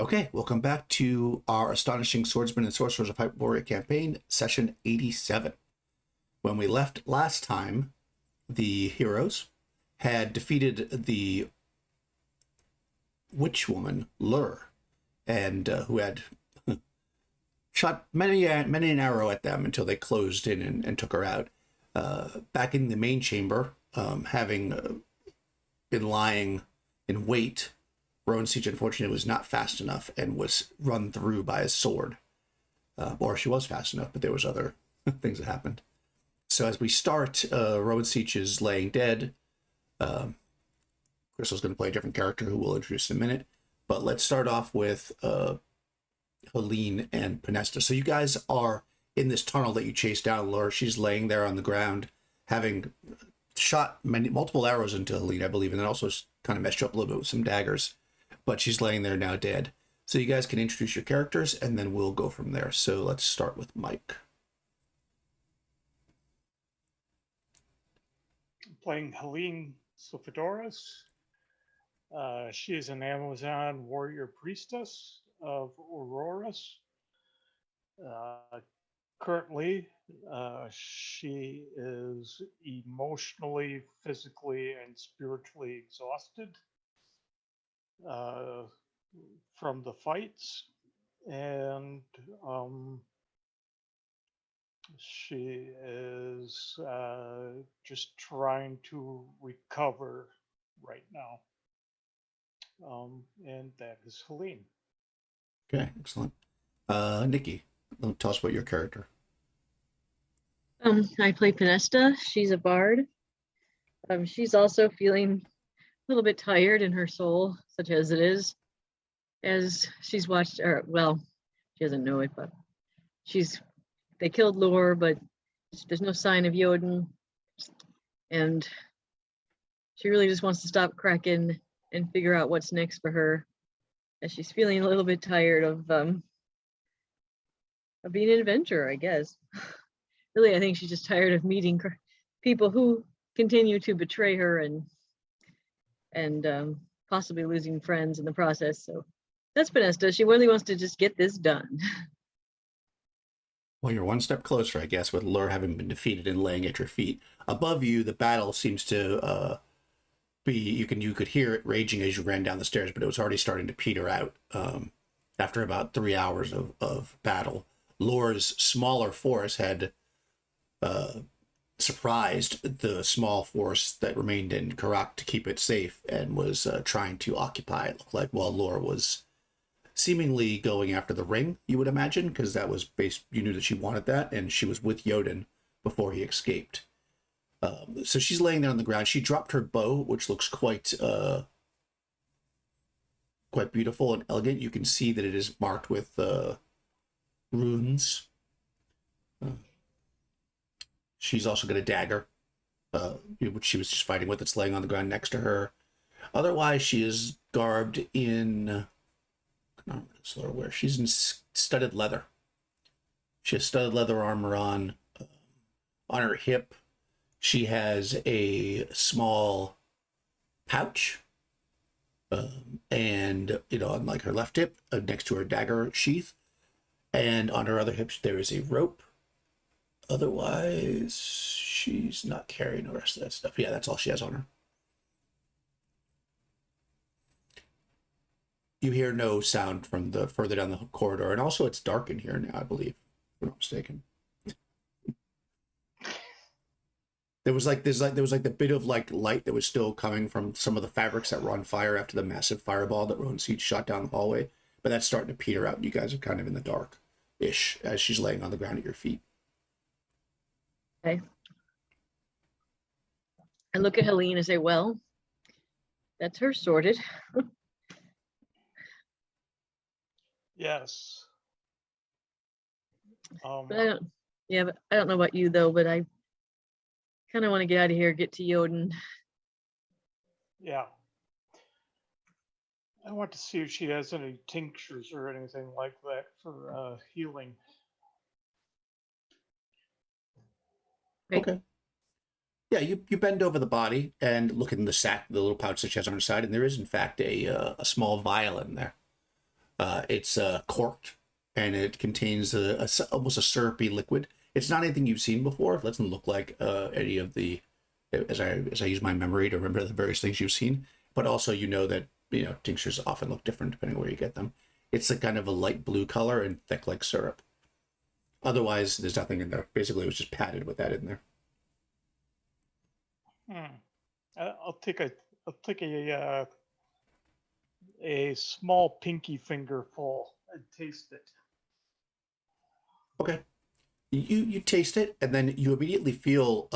Okay, welcome back to our Astonishing Swordsmen and Sorcerers of Hyperborea campaign, session 87. When we left last time, the heroes had defeated the witch woman, Lur, and who had shot many an arrow at them until they closed in and took her out. Back in the main chamber, having been lying in wait, Rowan Siege, unfortunately, was not fast enough and was run through by a sword. Or she was fast enough, but there was other things that happened. So as we start, Rowan Siege is laying dead. Crystal's going to play a different character who we'll introduce in a minute. But let's start off with Helene and Pinesta. So you guys are in this tunnel that you chased down Laura. She's laying there on the ground, having shot multiple arrows into Helene, I believe, and then also kind of messed up a little bit with some daggers. But she's laying there now dead. So you guys can introduce your characters, and then we'll go from there. So let's start with Mike. Playing Helene Sulfadoris. She is an Amazon warrior priestess of Auroras. Currently, she is emotionally, physically, and spiritually exhausted from the fights, and she is just trying to recover right now. And that is Helene. Okay, excellent. Nikki, tell us about your character. I play Pinesta. She's a bard. She's also feeling a little bit tired in her soul, such as it is, as she's watched, or well, she doesn't know it, but they killed Lore, but there's no sign of Jodin, and she really just wants to stop Kraken and figure out what's next for her, as she's feeling a little bit tired of being an adventurer, I guess. Really, I think she's just tired of meeting people who continue to betray her and possibly losing friends in the process. So that's Pinesta. She really wants to just get this done. Well, you're one step closer, I guess, with Lur having been defeated and laying at your feet. Above you, the battle seems to be, you could hear it raging as you ran down the stairs, but it was already starting to peter out after about 3 hours of battle. Lur's smaller force had surprised the small force that remained in Karak to keep it safe and was trying to occupy it, looked like, while Lur was seemingly going after the ring, you would imagine, because that was based, you knew that she wanted that, and she was with Jodin before he escaped. So she's laying there on the ground. She dropped her bow, which looks quite beautiful and elegant. You can see that it is marked with runes. She's also got a dagger, which she was just fighting with. It's laying on the ground next to her. Otherwise, she is garbed in, where she's in studded leather. She has studded leather armor on her hip. She has a small pouch, and on like her left hip, next to her dagger sheath, and on her other hip there is a rope. Otherwise, she's not carrying the rest of that stuff. Yeah, that's all she has on her. You hear no sound from the further down the corridor, and also it's dark in here now, I believe, if I'm not mistaken. There was the bit of like light that was still coming from some of the fabrics that were on fire after the massive fireball that Rowan Siege shot down the hallway, but that's starting to peter out. You guys are kind of in the dark-ish as she's laying on the ground at your feet. Okay. I look at Helene and say, well, that's her sorted. Yes. But I don't know about you though, but I kind of want to get out of here, get to Jodin. Yeah. I want to see if she has any tinctures or anything like that for healing. Okay. Yeah, you bend over the body and look in the sack, the little pouch that she has on her side, and there is in fact a small vial in there. It's corked, and it contains almost a syrupy liquid. It's not anything you've seen before. It doesn't look like any of the, as I use my memory to remember the various things you've seen. But also, you know that tinctures often look different depending where you get them. It's a kind of a light blue color and thick like syrup. Otherwise, there's nothing in there. Basically, it was just padded with that in there. I'll take a small pinky finger full and taste it. Okay. You taste it, and then you immediately feel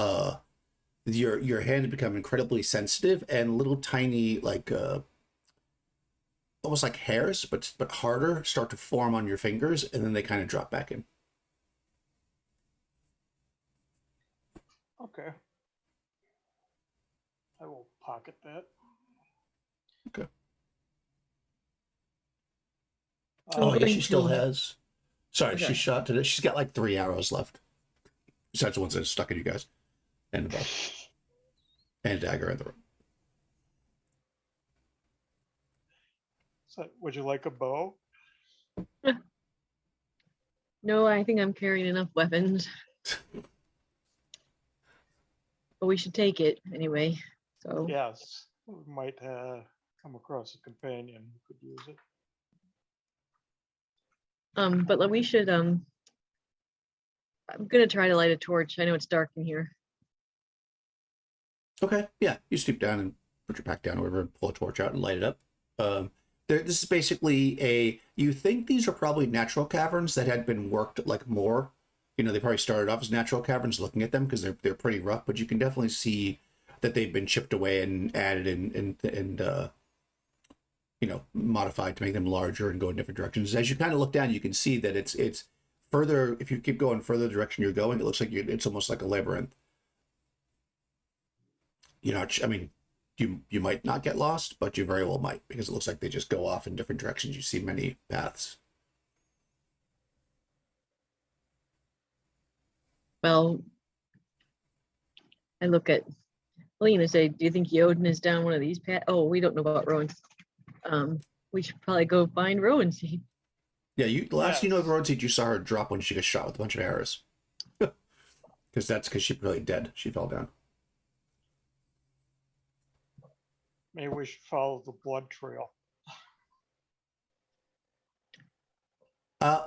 your hand become incredibly sensitive, and little tiny almost like hairs, but harder, start to form on your fingers, and then they kind of drop back in. Okay. I will pocket that. Okay. Oh, Yeah, she going still to- has. Sorry, Okay. she shot today. She's got like 3 arrows left, besides the ones that are stuck in you guys, and the bow, and a dagger in the room. So, would you like a bow? No, I think I'm carrying enough weapons. But we should take it anyway. So Yes. We might come across a companion who could use it. but we should I'm gonna try to light a torch. I know it's dark in here. Okay, yeah, you stoop down and put your pack down, or whatever, and pull a torch out and light it up. This is basically you think these are probably natural caverns that had been worked like more. They probably started off as natural caverns looking at them because they're pretty rough, but you can definitely see that they've been chipped away and added and modified to make them larger and go in different directions. As you kind of look down, you can see that it's further. If you keep going further the direction you're going, it looks like it's almost like a labyrinth. I mean, you might not get lost, but you very well might, because it looks like they just go off in different directions. You see many paths. Well, I look at Helene and say, do you think Yodin is down one of these paths? Oh, we don't know about Rowan. We should probably go find Rowan Seed. Yeah, the last you know of Yes. Road Seed, you saw her drop when she got shot with a bunch of arrows. Because she's really dead. She fell down. Maybe we should follow the blood trail.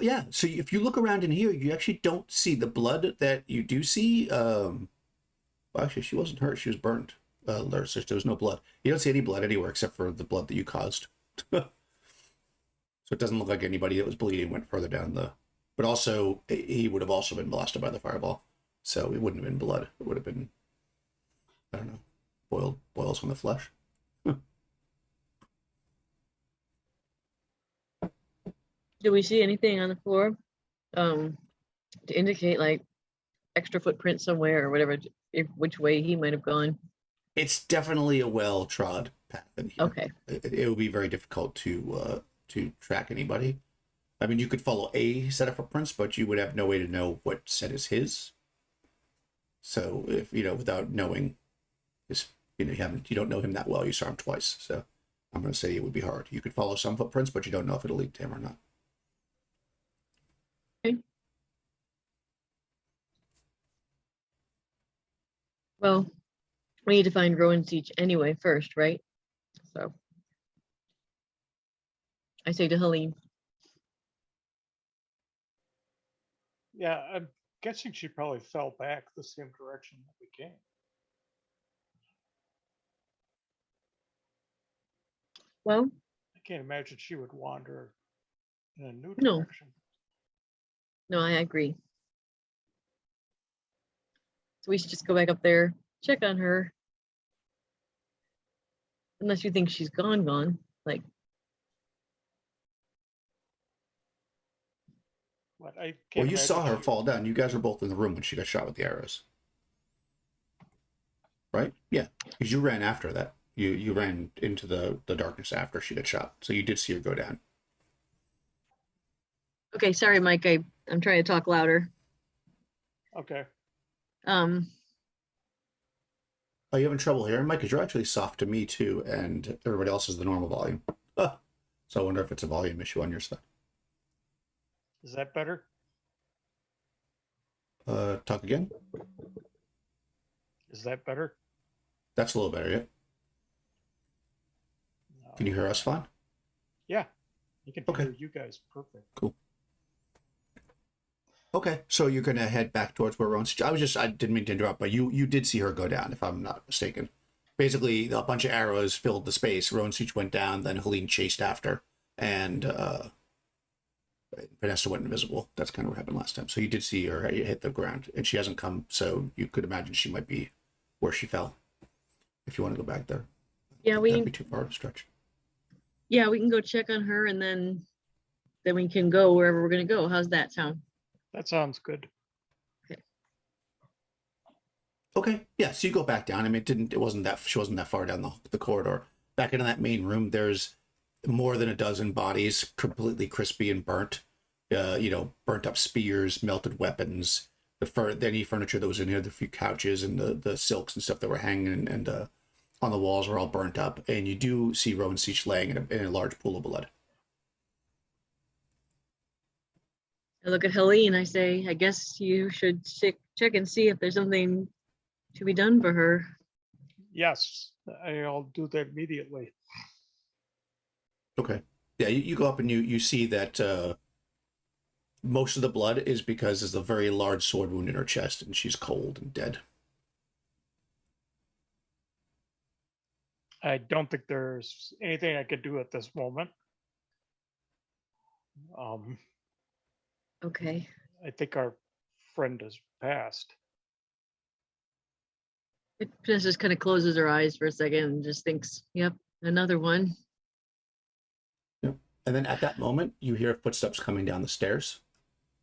Yeah, so if you look around in here, you actually don't see the blood that you do see. Well, actually, she wasn't hurt. She was burned. So there was no blood. You don't see any blood anywhere except for the blood that you caused. So it doesn't look like anybody that was bleeding went further down the... But also, he would have also been blasted by the fireball. So it wouldn't have been blood. It would have been, I don't know, boils on the flesh. Do we see anything on the floor to indicate like extra footprint somewhere or whatever, which way he might have gone? It's definitely a well-trod path in here. Okay. It would be very difficult to track anybody. I mean, you could follow a set of footprints, but you would have no way to know what set is his. So if without knowing his, you don't know him that well. You saw him twice, so I'm going to say it would be hard. You could follow some footprints, but you don't know if it'll lead to him or not. Well, we need to find Rowan Siege anyway first, right? So I say to Helene, Yeah, I'm guessing she probably fell back the same direction that we came. well, I can't imagine she would wander in a new No. direction. no, I agree. So we should just go back up there, check on her. Unless you think she's gone. Like, But I can't Well, you imagine saw her she- fall down. You guys were both in the room when she got shot with the arrows, right? Yeah, because you ran after that. You ran into the darkness after she got shot, so you did see her go down. okay, sorry, Mike, I'm trying to talk louder. Okay. Are you having trouble hearing, Mike? Because you're actually soft to me too, and everybody else is the normal volume. So I wonder if it's a volume issue on your side. Is that better? Talk again. Is that better? That's a little better, yeah. Can you hear us fine? Yeah, you can Okay. hear you guys perfect. Cool. Okay, so you're gonna head back towards where Rowan's. I didn't mean to interrupt, but you did see her go down, if I'm not mistaken. Basically, a bunch of arrows filled the space. Rowan Siege went down, then Helene chased after, and Vanessa went invisible. That's kind of what happened last time. So you did see her hit the ground, and she hasn't come, so you could imagine she might be where she fell. If you want to go back there, Yeah, that'd be too far to stretch. Yeah, we can go check on her, and then we can go wherever we're gonna go. How's that sound? That sounds good. Okay, yeah. So you go back down. I mean, she wasn't that far down the corridor. Back into that main room, there's more than a dozen bodies, completely crispy and burnt. Burnt up spears, melted weapons, any furniture that was in here, the few couches and the silks and stuff that were hanging and on the walls were all burnt up. And you do see Rowan Siege laying in a large pool of blood. I look at Helene. I say, I guess you should check and see if there's something to be done for her. Yes, I'll do that immediately. Okay. Yeah, you go up and you see that most of the blood is because there's a very large sword wound in her chest and she's cold and dead. I don't think there's anything I could do at this moment. Okay. I think our friend has passed. Vanessa just kind of closes her eyes for a second and just thinks, yep, another one. Yep. And then at that moment, you hear footsteps coming down the stairs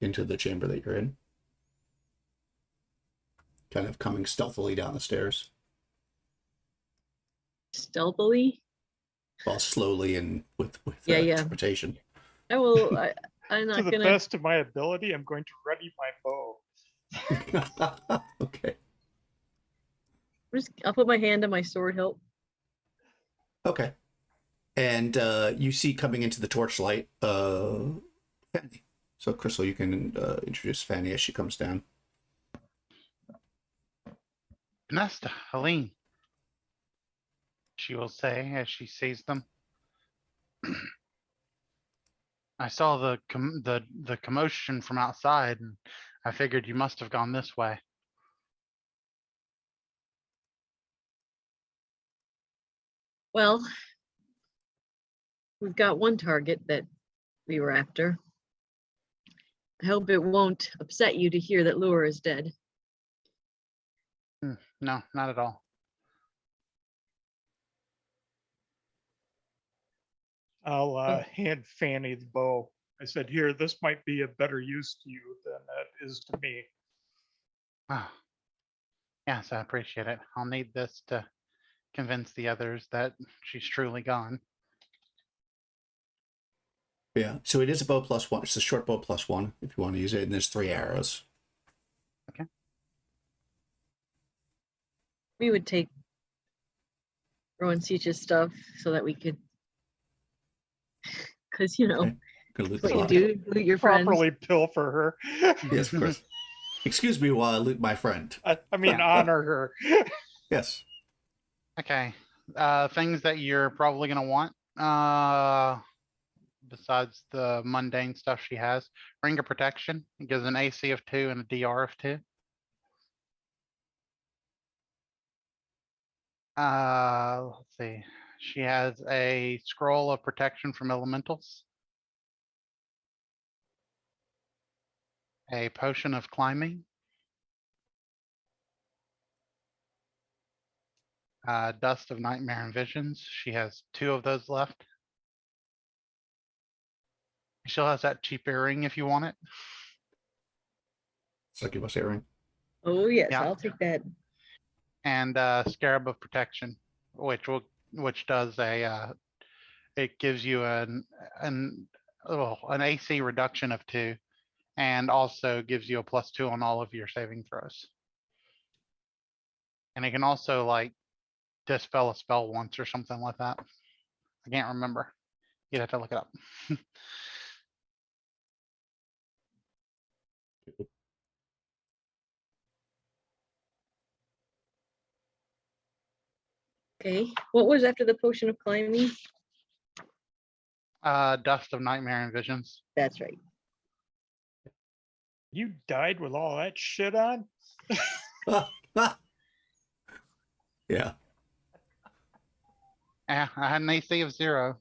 into the chamber that you're in. Kind of coming stealthily down the stairs. Stealthily? Well, slowly and with Yeah. interpretation. I'm not To the gonna. best of my ability, I'm going to ready my bow. Okay. I'll put my hand on my sword hilt. Okay. And you see coming into the torchlight, Fanny. So, Crystal, you can introduce Fanny as she comes down. Nesta, Helene, she will say as she sees them. I saw the commotion from outside, and I figured you must have gone this way. Well, we've got one target that we were after. I hope it won't upset you to hear that Lure is dead. No, not at all. I'll hand Fanny the bow. I said, here, this might be a better use to you than it is to me. Ah, yes, I appreciate it. I'll need this to convince the others that she's truly gone. Yeah, so it is a bow +1. It's a short bow +1 if you want to use it, and there's 3 arrows. Okay. We would take Rowan Siege's stuff so that we could, because Okay. that's what you do, loot your friends. Properly pilfer her. Yes, of course. Excuse me while I loot my friend. I mean, honor her. Yes. Okay. Things that you're probably gonna want. Besides the mundane stuff she has, Ring of Protection. It gives an AC of 2 and a DR of 2. Let's see. She has a Scroll of Protection from Elementals. A Potion of Climbing. Dust of Nightmare and Visions. She has 2 of those left. She still has that cheap earring if you want it. Succubus earring. Oh yes, Yeah. I'll take that. And Scarab of Protection, which does it gives you an AC reduction of 2, and also gives you a +2 on all of your saving throws. And it can also like dispel a spell once or something like that. I can't remember. You'd have to look it up. Okay, what was after the potion of climbing? Dust of Nightmare and Visions. That's right. You died with all that shit on? Yeah. Yeah, I had an AC of 0.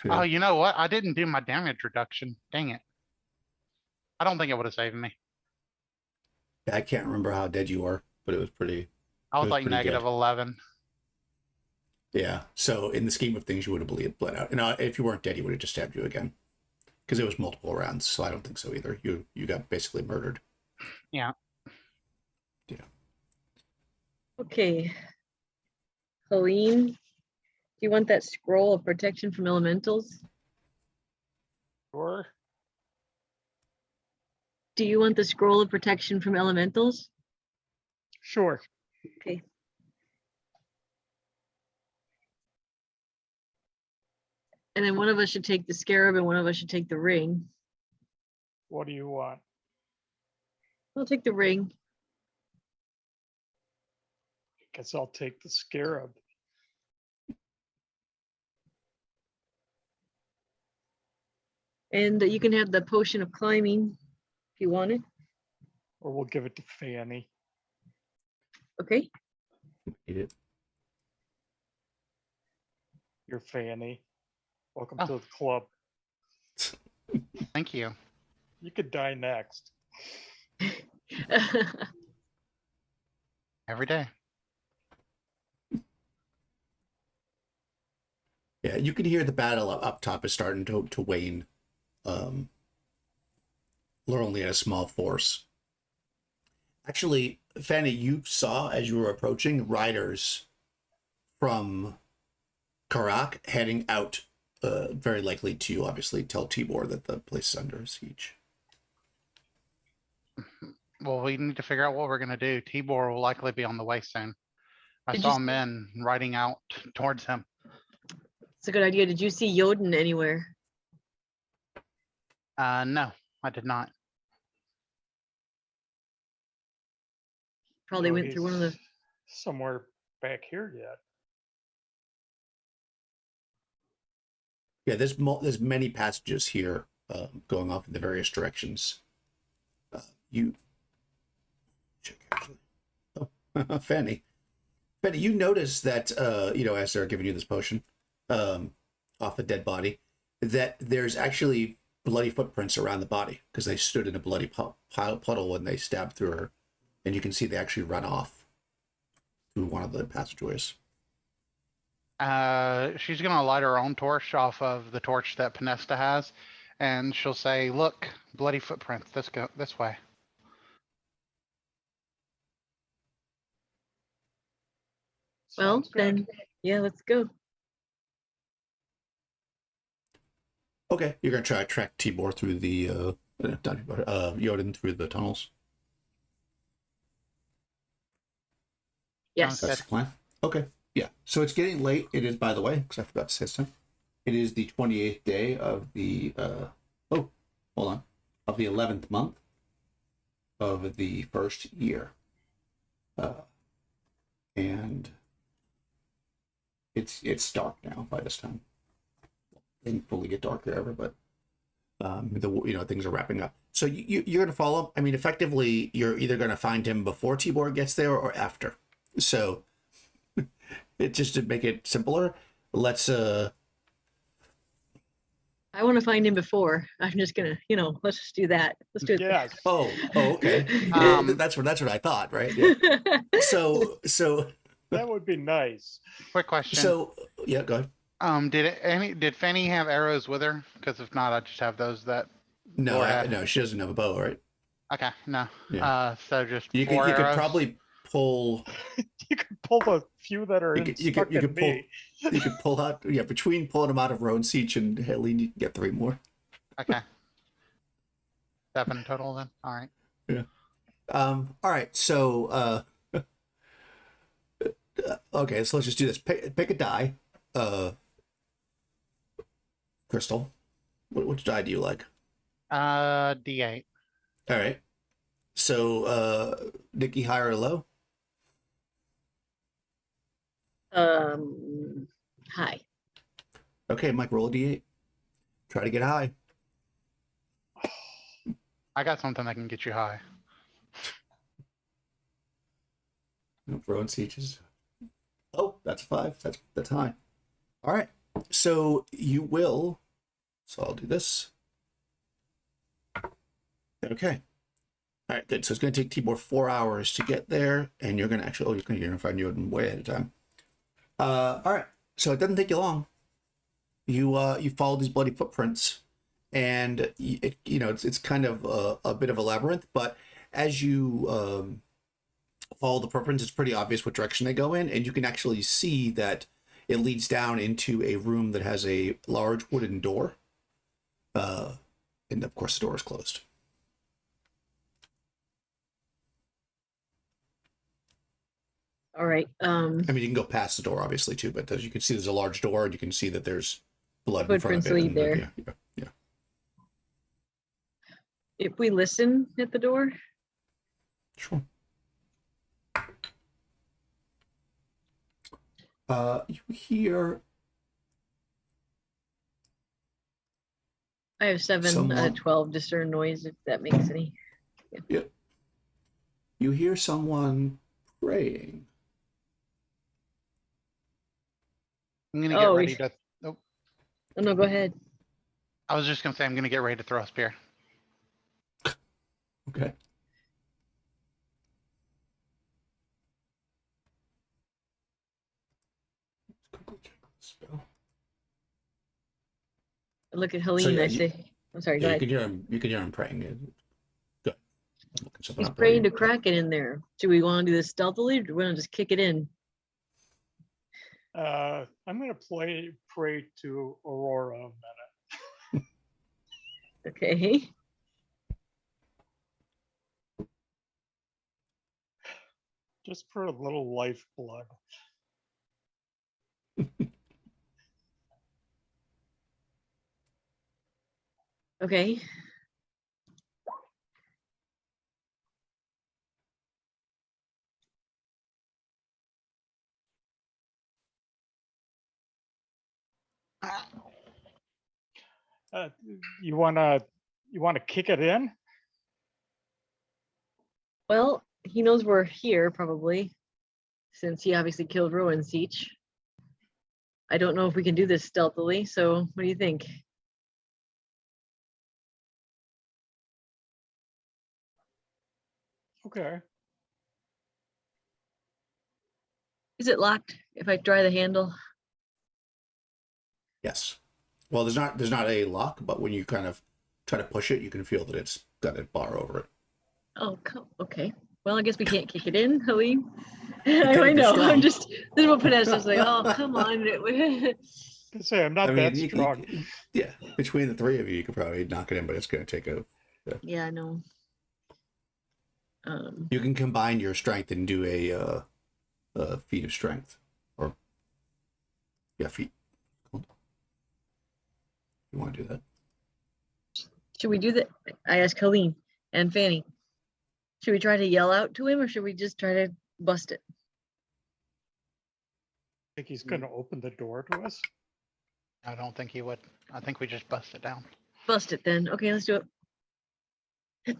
Yeah. Oh, you know what? I didn't do my damage reduction. Dang it. I don't think it would have saved me. I can't remember how dead you were, but it was pretty. I was was like pretty negative good. 11. Yeah. So in the scheme of things, you would have bled out. And if you weren't dead, he would have just stabbed you again, because it was multiple rounds. So I don't think so either. You got basically murdered. Yeah. Yeah. Okay. Helene, do you want that scroll of protection from elementals? Sure. Do you want the scroll of protection from elementals? Sure. Okay. And then one of us should take the scarab and one of us should take the ring. What do you want? I'll take the ring. Guess I'll take the scarab. And you can have the potion of climbing if you want it. Or we'll give it to Fanny. Okay. Eat it. You're Fanny. Welcome Oh. to the club. Thank you. You could die next. Every day. Yeah, you can hear the battle up top is starting to wane. We're only at a small force. Actually, Fanny, you saw as you were approaching riders from Karak heading out, very likely to obviously tell Tibor that the place is under siege. Well, we need to figure out what we're going to do. Tibor will likely be on the way soon. I Did you saw see- men riding out towards him. It's a good idea. Did you see Yoden anywhere? No, I did not. Probably No, went through one of the. he's somewhere back here yet. Yeah, there's many passages here going off in the various directions. You check actually. Oh, Fanny, you notice that as they're giving you this potion off a dead body, that there's actually bloody footprints around the body because they stood in a bloody puddle when they stabbed through her, and you can see they actually run off through one of the passageways. She's going to light her own torch off of the torch that Pinesta has, and she'll say, "Look, bloody footprints. Let's go this way." Well, Sounds good. then, yeah, let's go. Okay, you're gonna try to track Tibor through the not Tibor, Yoden through the tunnels. Yes. That's the plan. Okay, yeah. So it's getting late. It is, by the way, because I forgot to say this time. It is the 28th day of the of the 11th month of the first year, and it's dark now by this time. It didn't fully get darker ever, but things are wrapping up. So you're gonna follow. I mean, effectively, you're either gonna find him before Tibor gets there or after. So it just to make it simpler, let's I want to find him before. I'm just gonna, let's just do that. Let's do it. Yes. Oh, okay. That's what I thought, right? Yeah. So That would be nice. Quick question. Yeah, go ahead. Did Fanny have arrows with her? Because if not, I just have those that. No, Or have- no, she doesn't have a bow, right? Okay, no. Yeah. So just You four could arrows. probably pull. You could pull the few that are You stuck in could pull. me. You could pull out. Yeah, between pulling them out of Roan Siege and Helene, you can get 3 more. Okay. 7 total then. All right. All right. So, okay. So let's just do this. Pick a die. Crystal, which die do you like? D8. All right. So, Nikki, high or low? Hi. Okay, Mike, roll a d8. Try to get high. I got something that can get you high. No, throwing sieges. Oh, that's a 5. That's high. All right. So you will. So I'll do this. Okay. All right, good. So it's going to take Tibor 4 hours to get there, and you're going to actually. Oh, you're going to find you way ahead of time. All right. So it doesn't take you long. You follow these bloody footprints, and it's kind of a bit of a labyrinth. But as you follow the footprints, it's pretty obvious what direction they go in, and you can actually see that it leads down into a room that has a large wooden door. And of course, the door is closed. All right. I mean, you can go past the door, obviously, too, but as you can see, there's a large door, and you can see that there's blood in front of Footprints it. lead there. Yeah. If we listen at the door, Sure. You hear I have 7 Someone- 12 discern noise, if that makes any. you hear someone praying. I'm gonna get Oh, ready to. Oh, Oh no, go ahead. I was just gonna say I'm gonna get ready to throw a spear. Okay. Spell. I look at Helene. yeah, I you- say, I'm sorry. Yeah, Go you ahead. can hear him. You can hear him praying. Good. I'm looking something He's up praying while to crack it in there. Do we want to do this stealthily, or do we want to just kick it in? I'm going to pray to Aurora a minute. Okay. Just for a little lifeblood. Okay. You wanna kick it in? Well, he knows we're here probably, since he obviously killed Rowan Siege. I don't know if we can do this stealthily. So, what do you think? Okay. Is it locked? If I try the handle? Yes. Well, there's not a lock, but when you kind of try to push it, you can feel that it's got a bar over it. Oh, okay. Well, I guess we can't kick it in, Helene. could I if you're know. strong. I'm just. This is what Panessa's like. Oh, come on. I say I'm not I that mean, strong. yeah, between the three of you, you could probably knock it in, but it's going to take a. Yeah, I know. You can combine your strength and do a feat of strength, or feat. Cool. You want to do that? Should we do that? I asked Helene and Fanny. Should we try to yell out to him, or should we just try to bust it? Think he's gonna open the door to us? I don't think he would. I think we just bust it down. Bust it then. Okay, let's do it.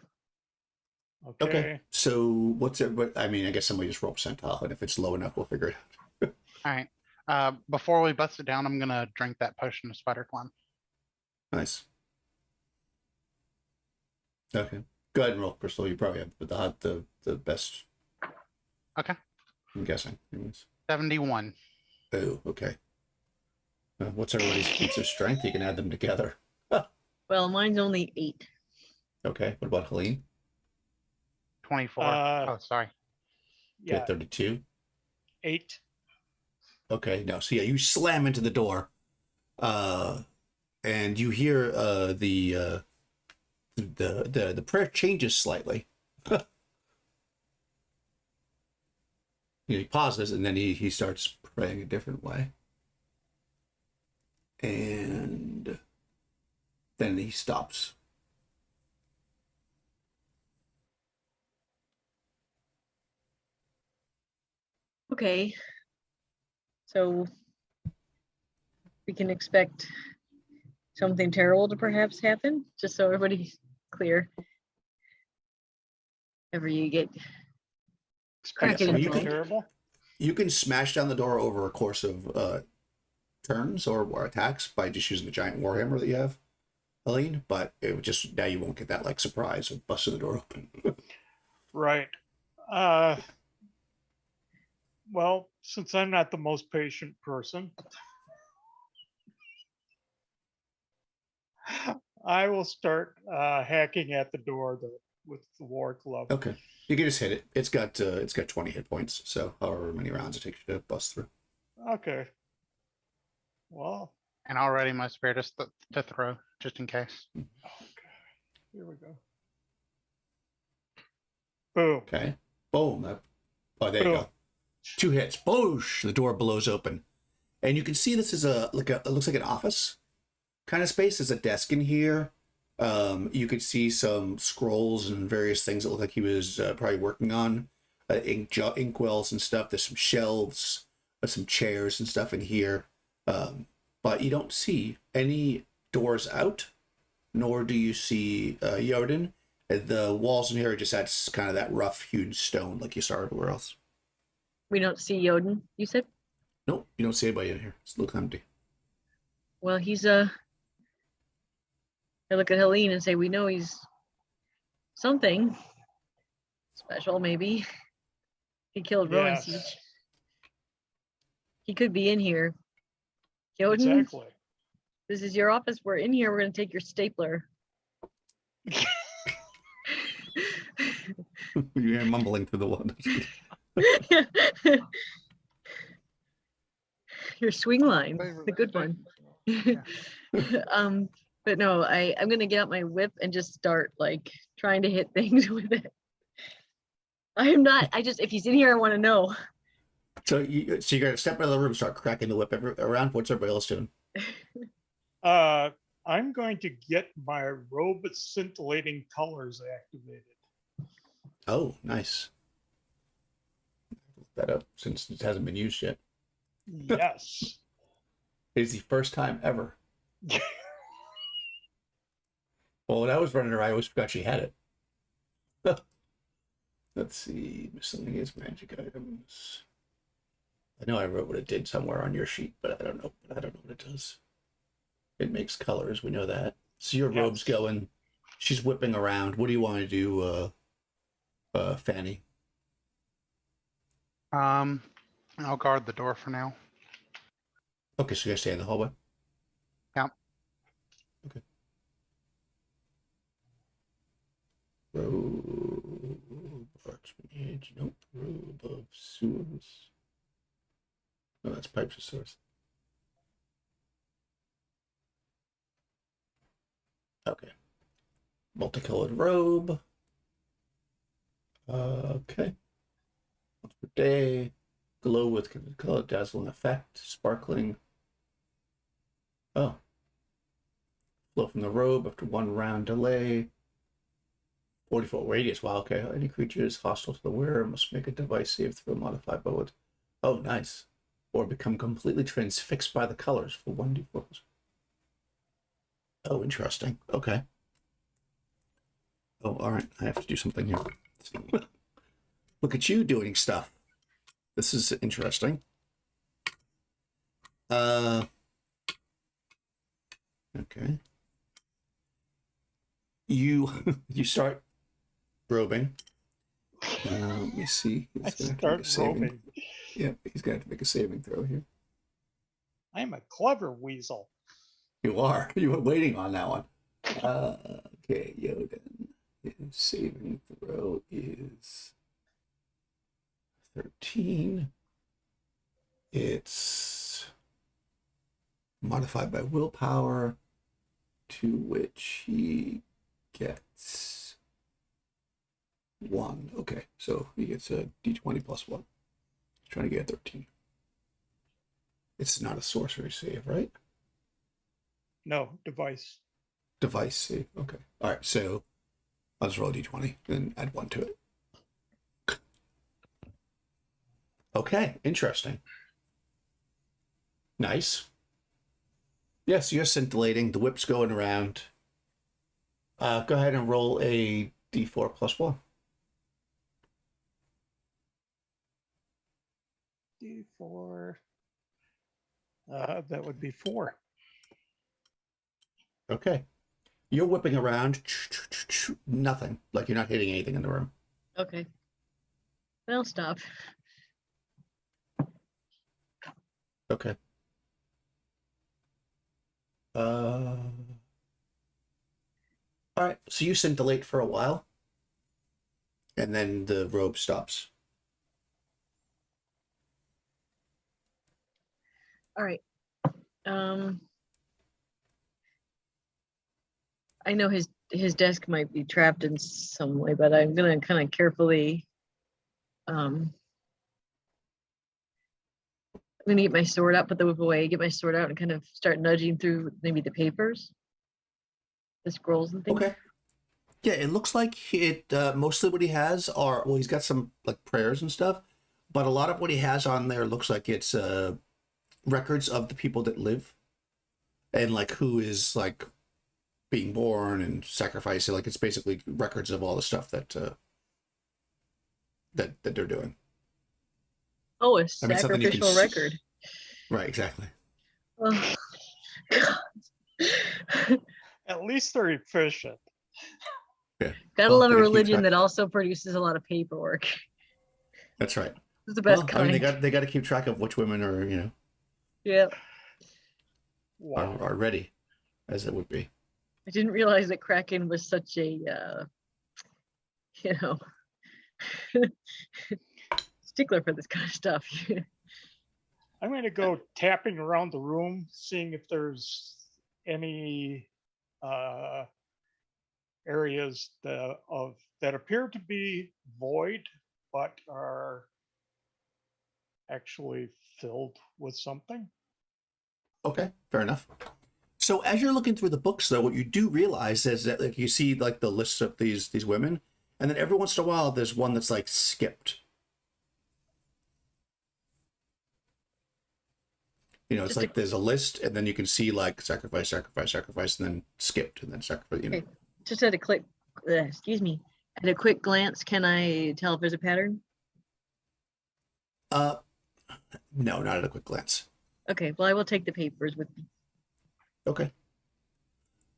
Okay. So what's it? But I mean, I guess somebody just roll percentile, and if it's low enough, we'll figure it out. All right. Before we bust it down, I'm gonna drink that potion of spider climb. Nice. Okay. Go ahead and roll, Crystal. You probably have the best. Okay. I'm guessing. Anyways. 71. Oh, okay. What's everybody's feats of strength? You can add them together. Well, mine's only 8. Okay. What about Helene? 24. Uh, Oh, sorry. You Yeah, had 32. 8. Okay. No. So yeah, you slam into the door, and you hear the prayer changes slightly. He pauses and then he starts praying a different way. And Then he stops. Okay. So we can expect something terrible to perhaps happen, just so everybody's clear. Ever you get Expect cracking you something can- terrible. You can smash down the door over a course of turns or attacks by just using the giant warhammer that you have, Aline. But it would just now you won't get that like surprise of busting the door open. Right. Well, since I'm not the most patient person, I will start hacking at the door with the war club. Okay, you can just hit it. It's got 20 hit points, so however many rounds it takes you to bust through. Okay. Well, And already my spirit is to throw, just in case. okay. Here we go. Boom. Okay, boom. Oh, there you Boom. go. 2 hits. Boosh! The door blows open, and you can see this is it looks like an office kind of space. There's a desk in here. You could see some scrolls and various things that look like he was probably working on, inkwells and stuff. There's some shelves, some chairs and stuff in here, but you don't see any doors out, nor do you see Yoden. The walls in here just had kind of that rough-hewn stone like you saw everywhere else. We don't see Yoden, you said? Nope, you don't see anybody in here. It's looks empty. Well, he's I look at Helene and say, we know he's something special, maybe. He killed Rowan Yes. Siege. He could be in here. Yoden, Exactly. this is your office. We're in here. We're going to take your stapler. You're mumbling through the wall. Your swing line, the good one. But no, I'm gonna get out my whip and just start like trying to hit things with it. If he's in here, I want to know. So you got to step out of the room, start cracking the whip around. What's everybody else doing? I'm going to get my robe scintillating colors activated. Oh, nice. Look that up since it hasn't been used yet. Yes. It is the first time ever. Well, when I was running her, I always forgot she had it. Let's see, miscellaneous magic items. I know I wrote what it did somewhere on your sheet, but I don't know. I don't know what it does. It makes colors. We know that. So your robe's Yes. going. She's whipping around. What do you want to do, Fanny? I'll guard the door for now. Okay, so you guys stay in the hallway. Yeah. Okay. Robe, archmage, nope. Robe of sewers. No, that's pipes of sewers. Okay. Multicolored robe. Okay. Once per day. Glow with color dazzling effect. Sparkling. Oh. Flow from the robe after 1 round delay. 40-foot radius. Wow, okay. Any creatures hostile to the wearer must make a device save throw modified by what? Oh, nice. Or become completely transfixed by the colors for 1d4. Oh, interesting. Okay. Oh, all right. I have to do something here. Look at you doing stuff. This is interesting. Okay. You start robing. Let me see. I He's gonna have to make start a saving. robing. Yep, he's gonna have to make a saving throw here. I'm a clever weasel. You are. You were waiting on that one. Okay, Yoden. His saving throw is 13. It's modified by willpower, to which he gets 1. Okay, so he gets a d20 plus 1. He's trying to get a 13. It's not a sorcery save, right? No, device. device. See, okay. All right, so I'll just roll a d20 and add 1 to it. Okay, interesting. Nice. Yes, you're scintillating. The whip's going around. Go ahead and roll a d4 plus 1. D4. That would be 4. Okay. You're whipping around. Nothing. Like you're not hitting anything in the room. Okay. Well, stop. Okay. All right. So you scintillate for a while, and then the robe stops. All right. I know his desk might be trapped in some way, but I'm gonna kind of carefully. I'm gonna get my sword out, put the whip away, get my sword out, and kind of start nudging through maybe the papers, the scrolls and things. Okay. Yeah, it looks like it. Mostly what he has are, well, he's got some like prayers and stuff, but a lot of what he has on there looks like it's records of the people that live, and like who is like being born and sacrificing. Like it's basically records of all the stuff that that they're doing. Oh, a I mean, something you can sacrificial record. Right, exactly. Oh, God. At least they're efficient. Yeah, Gotta Well, love a they gotta keep religion track. that also produces a lot of paperwork. That's right. It's the best Well, I mean, kind. they got to keep track of which women are Yeah. Wow. are ready, as it would be. I didn't realize that Kraken was such a you know stickler for this kind of stuff. I'm going to go tapping around the room, seeing if there's any areas that appear to be void, but are actually filled with something. Okay, fair enough. So as you're looking through the books, though, what you do realize is that like you see like the lists of these women, and then every once in a while there's one that's like skipped. You know, it's Just a- like there's a list, and then you can see like sacrifice, sacrifice, sacrifice, and then skipped, and then sacrifice. You know. Okay. Just at a quick, excuse me, at a quick glance, can I tell if there's a pattern? Uh, no, not at a quick glance. Okay, well, I will take the papers with me. Okay.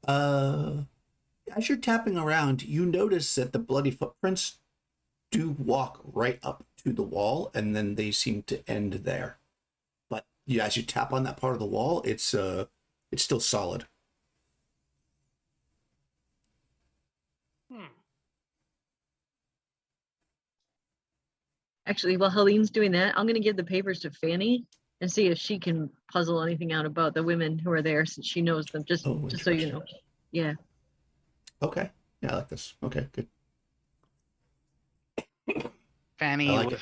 As you're tapping around, you notice that the bloody footprints do walk right up to the wall, and then they seem to end there. But yeah, as you tap on that part of the wall, it's still solid. Actually, while Helene's doing that, I'm going to give the papers to Fanny and see if she can puzzle anything out about the women who are there, since she knows them. Just so you know. Yeah. Okay. Yeah, I like this. Okay, good. Fanny I like with,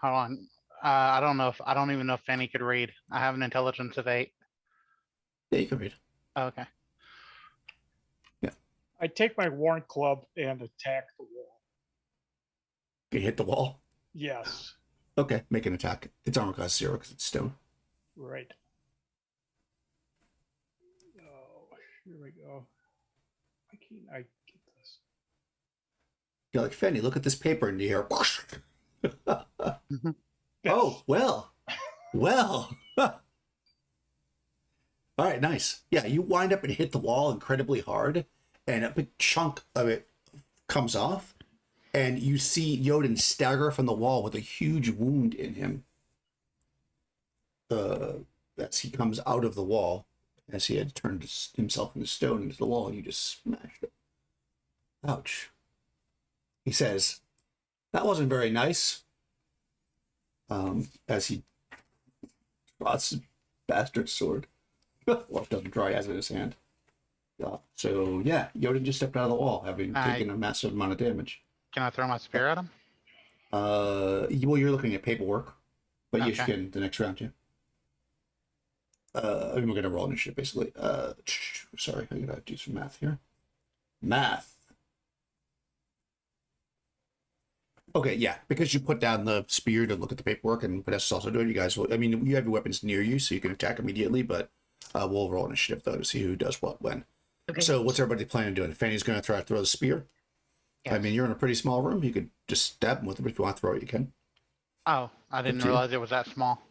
hold on. I don't even know if Fanny could read. I have an intelligence of 8. Yeah, you can read. Okay. I take my Warrant Club and attack the wall. You hit the wall. Yes. Okay, make an attack. It's armor class 0 because it's stone. Right. Oh, here we go. Why can't I get this? You're like, Fanny, look at this paper, and you hear whoosh. Mhm. Oh, well. Well. All right, nice. Yeah, you wind up and hit the wall incredibly hard, and a big chunk of it comes off, and you see Yoden stagger from the wall with a huge wound in him. As he comes out of the wall, as he had turned himself into stone into the wall, you just smashed it. Ouch. He says, that wasn't very nice. As he drops his bastard sword. Well, it doesn't dry as in his hand. So yeah, Yoden just stepped out of the wall, having taken a massive amount of damage. Can I throw my spear at him? Well, you're looking at paperwork, but you Okay. can the next round, yeah. I mean, we're gonna roll initiative basically. Sorry, I gotta do some math here. Math. Okay, yeah, because you put down the spear to look at the paperwork, and Vanessa's also doing. You guys, I mean, you have your weapons near you, so you can attack immediately. But we'll roll initiative though to see who does what when. Okay. So, what's everybody planning on doing? Fanny's gonna throw the spear. I Yes. mean, you're in a pretty small room. You could just stab him with it if you want to throw it. You can. Oh, I didn't to you. realize it was that small.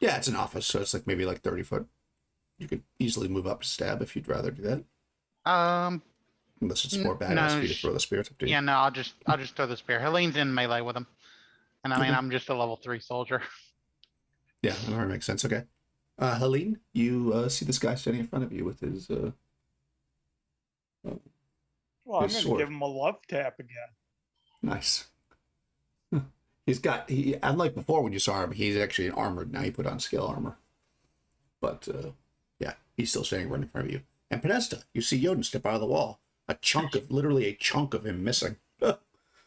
Yeah, it's an office, so it's like maybe like 30 foot. You could easily move up to stab if you'd rather do that. Unless it's more badass for you to throw the spear. It's up to you. Yeah, no, I'll just throw the spear. Helene's in melee with him, and I mean, Okay. I'm just a level 3 soldier. Yeah, that already makes sense. Okay. Helene, you see this guy standing in front of you with his Well, I'm His going to sword. give him a love tap again. nice. He unlike before when you saw him, he's actually armored now. He put on scale armor. But yeah, he's still standing right in front of you. And Podesta, you see Yoden step out of the wall. Literally a chunk of him missing.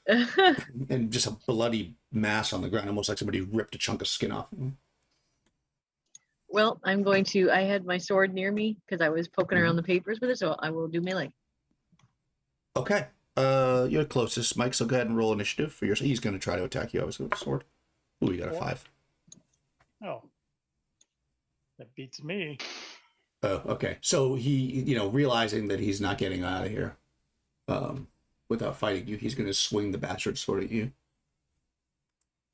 And just a bloody mass on the ground, almost like somebody ripped a chunk of skin off him. Well, I had my sword near me because I was poking around the papers with it, so I will do melee. Okay. You're closest, Mike, so go ahead and roll initiative for yourself. He's going to try to attack you, obviously, with a sword. Ooh, you got a 5. Oh, that beats me. Oh, okay. So he, realizing that he's not getting out of here without fighting you, he's going to swing the bastard sword at you.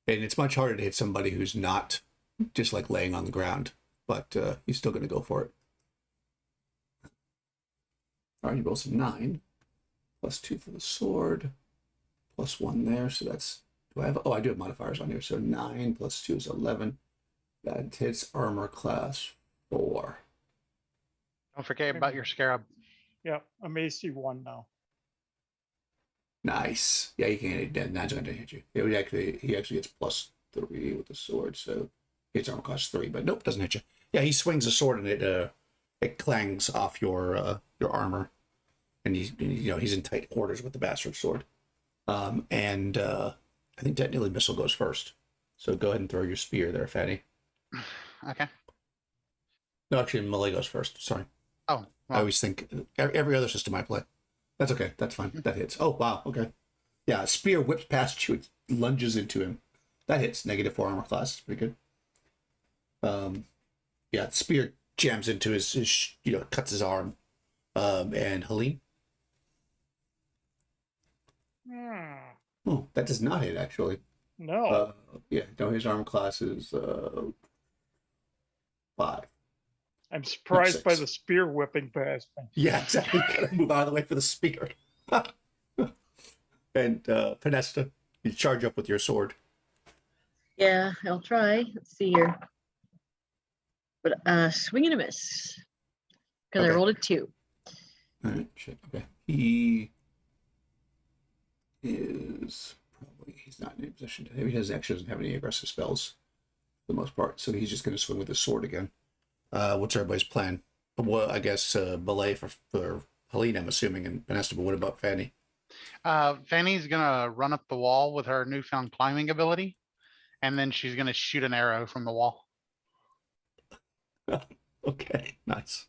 And it's much harder to hit somebody who's not just like laying on the ground, but he's still going to go for it. All right, he rolls a 9. +2 for the sword. +1 there, so that's... I do have modifiers on here, so 9 + 2 is 11. That hits armor class 4. Don't forget about your scarab. Yeah, I'm AC1 now. Nice. Yeah, he can't. That's going to hit you. He actually gets +3 with the sword, so hits armor class 3. But nope, doesn't hit you. Yeah, he swings a sword and it clangs off your armor, and he's in tight quarters with the bastard sword. And I think technically missile goes first. So go ahead and throw your spear there, Fatty. Okay. No, actually, melee goes first. Sorry. Oh, I well, always think every other system I play. That's okay. That's fine. That hits. Oh, wow. Okay. Yeah, a spear whips past you. It lunges into him. That hits. -4 armor class. Pretty good. Yeah, the spear jams into his cuts his arm. And Helene? Oh, that does not hit, actually. No. Yeah, no, his armor class is 5. I'm surprised by 6. the spear whipping past me. Yeah, exactly. Gotta move out of the way for the spear. And Pinesta, you charge up with your sword. Yeah, I'll try. Let's see here. But swing and a miss. Because I Okay. rolled a 2. All right, shit. Okay. He is probably, he's not in a position to, he actually doesn't have any aggressive spells for the most part, so he's just going to swing with his sword again. What's everybody's plan? Well, I guess belay for Helene, I'm assuming, and Pinesta, but what about Fanny? Fanny's gonna run up the wall with her newfound climbing ability, and then she's gonna shoot an arrow from the wall. Okay, nice.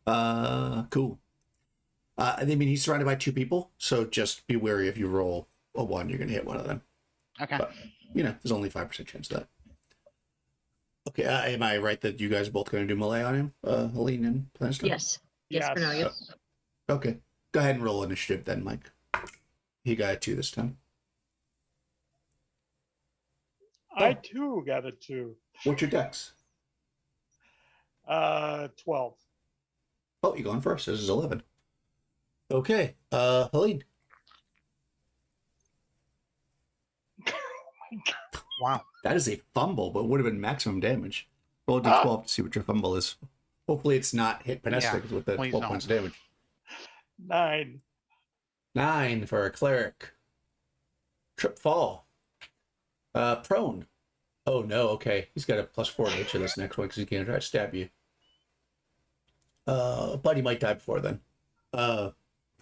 Cool. I mean, he's surrounded by 2 people, so just be wary if you roll a 1, you're going to hit one of them. Okay. But, there's only 5% chance of that. Okay, am I right that you guys are both going to do melee on him, Helene and Pinesta? Yes. Yes, for now, yep. Okay. Go ahead and roll initiative then, Mike. He got a 2 this time. I too got a 2. What's your dex? 12. Oh, you're going first. This is 11. Okay. Helene. Wow. That is a fumble, but would have been maximum damage. Roll a d12 to see what your fumble is. Hopefully it's not hit Pinesta with the 12 don't. points of damage. 9. 9 for a cleric. Trip fall. Prone. Oh no, okay. He's got a +4 to hit you this next one because he can't try to stab you. But he might die before then.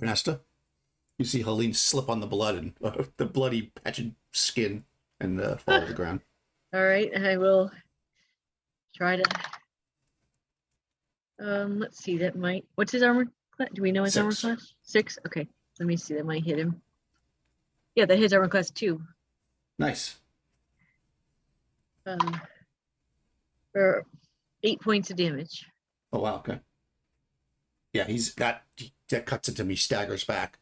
Pinesta, you see Helene slip on the blood and the bloody patch of skin and fall to the ground. All right, I will try to Let's see. That might. What's his armor class? Do we know his armor 6. class? 6. Okay. Let me see. That might hit him. Yeah, that hits armor class 2. Nice. For 8 points of damage. Oh wow. Okay. Yeah, that cuts into me, staggers back,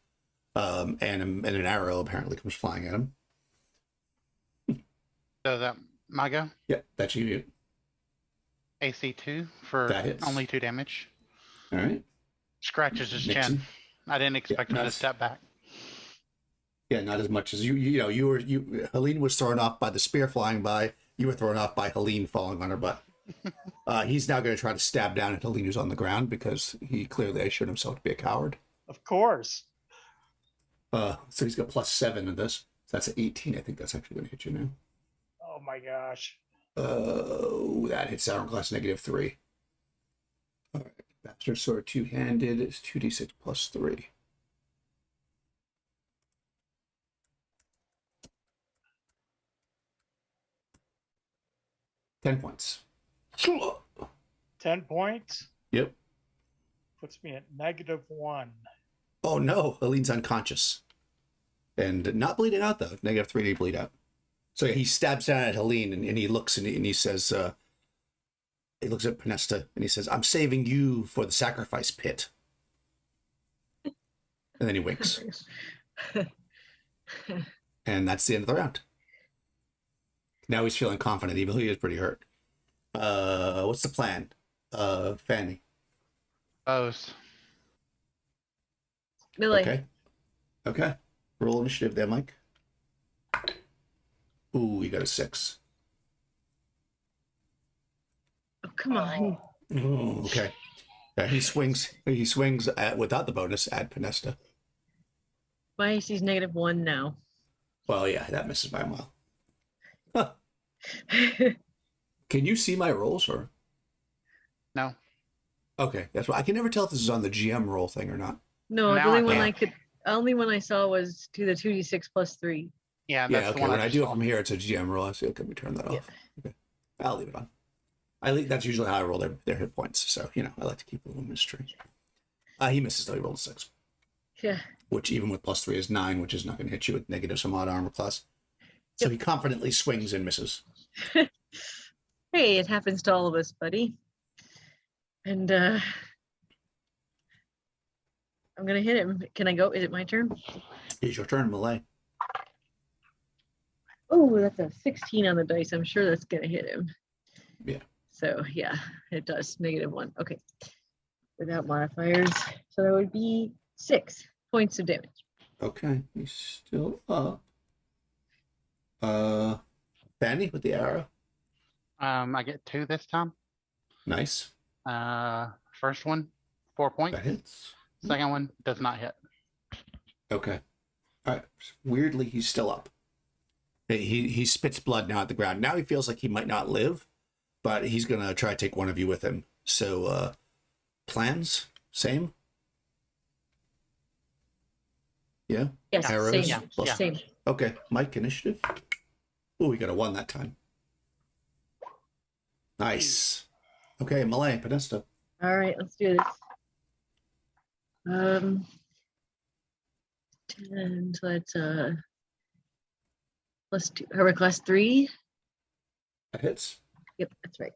and an arrow apparently comes flying at him. So that my go. Yeah, that's you. AC 2 for That hits. only 2 damage. All right. Scratches his Nixon. chin. I didn't expect him to nice. step back. Yeah, not as much as Helene was thrown off by the spear flying by. You were thrown off by Helene falling on her butt. He's now going to try to stab down at Helene, who's on the ground, because he clearly showed himself to be a coward. Of course. So he's got +7 in this. So that's an 18. I think that's actually going to hit you now. Oh my gosh. That hits armor class -3. All right. Bastard sword two-handed is 2d6 +3. $10 points. 10 points Yep. puts me at -1. Oh no, Helene's unconscious. And not bleeding out though. -3 to bleed out. So yeah, he stabs down at Helene and he looks and he says, he looks at Penesta and he says, "I'm saving you for the sacrifice pit." And then he winks. And that's the end of the round. Now he's feeling confident, even though he is pretty hurt. What's the plan? Fanny. Bows. Melee. Okay. Roll initiative there, Mike. Ooh, you got a 6. Oh, come on. Ooh, okay. Yeah, he swings without the bonus at Penesta. My AC's -1 now. Well, yeah, that misses by a mile. Huh. Can you see my rolls or? No. Okay, that's why I can never tell if this is on the GM roll thing or not. No, Now the only I one can. only one I saw was to the 2d6 +3. Yeah, that's Yeah, the okay. one When I just do it saw. from here, it's a GM roll. I say, okay, we turn that off. Yeah. Okay, I'll leave it on. That's usually how I roll their hit points. So I like to keep a little mystery. He misses though. He rolled a 6, Yeah. which even with +3 is 9, which is not going to hit you with negative some odd armor class. So he confidently swings and misses. Hey, it happens to all of us, buddy. And I'm gonna hit him. Can I go? Is it my turn? It's your turn, Malay. Oh, that's a 16 on the dice. I'm sure that's gonna hit him. Yeah. So yeah, it does. -1. Okay. Without modifiers. So that would be 6 points of damage. Okay, he's still up. Fanny with the arrow. I get 2 this time. Nice. First one, 4 points. That hits. Second one does not hit. Okay. All right. Weirdly, he's still up. He spits blood now at the ground. Now he feels like he might not live, but he's gonna try to take one of you with him. So, plans same. Yeah. Yes, Arrows. same. Plus- Same. Okay. Mike, initiative. Oh, we got a 1 that time. Nice. Okay, Malay, Penesta. All right, let's do this. 10, so that's +2, her class 3. That hits. Yep, that's right.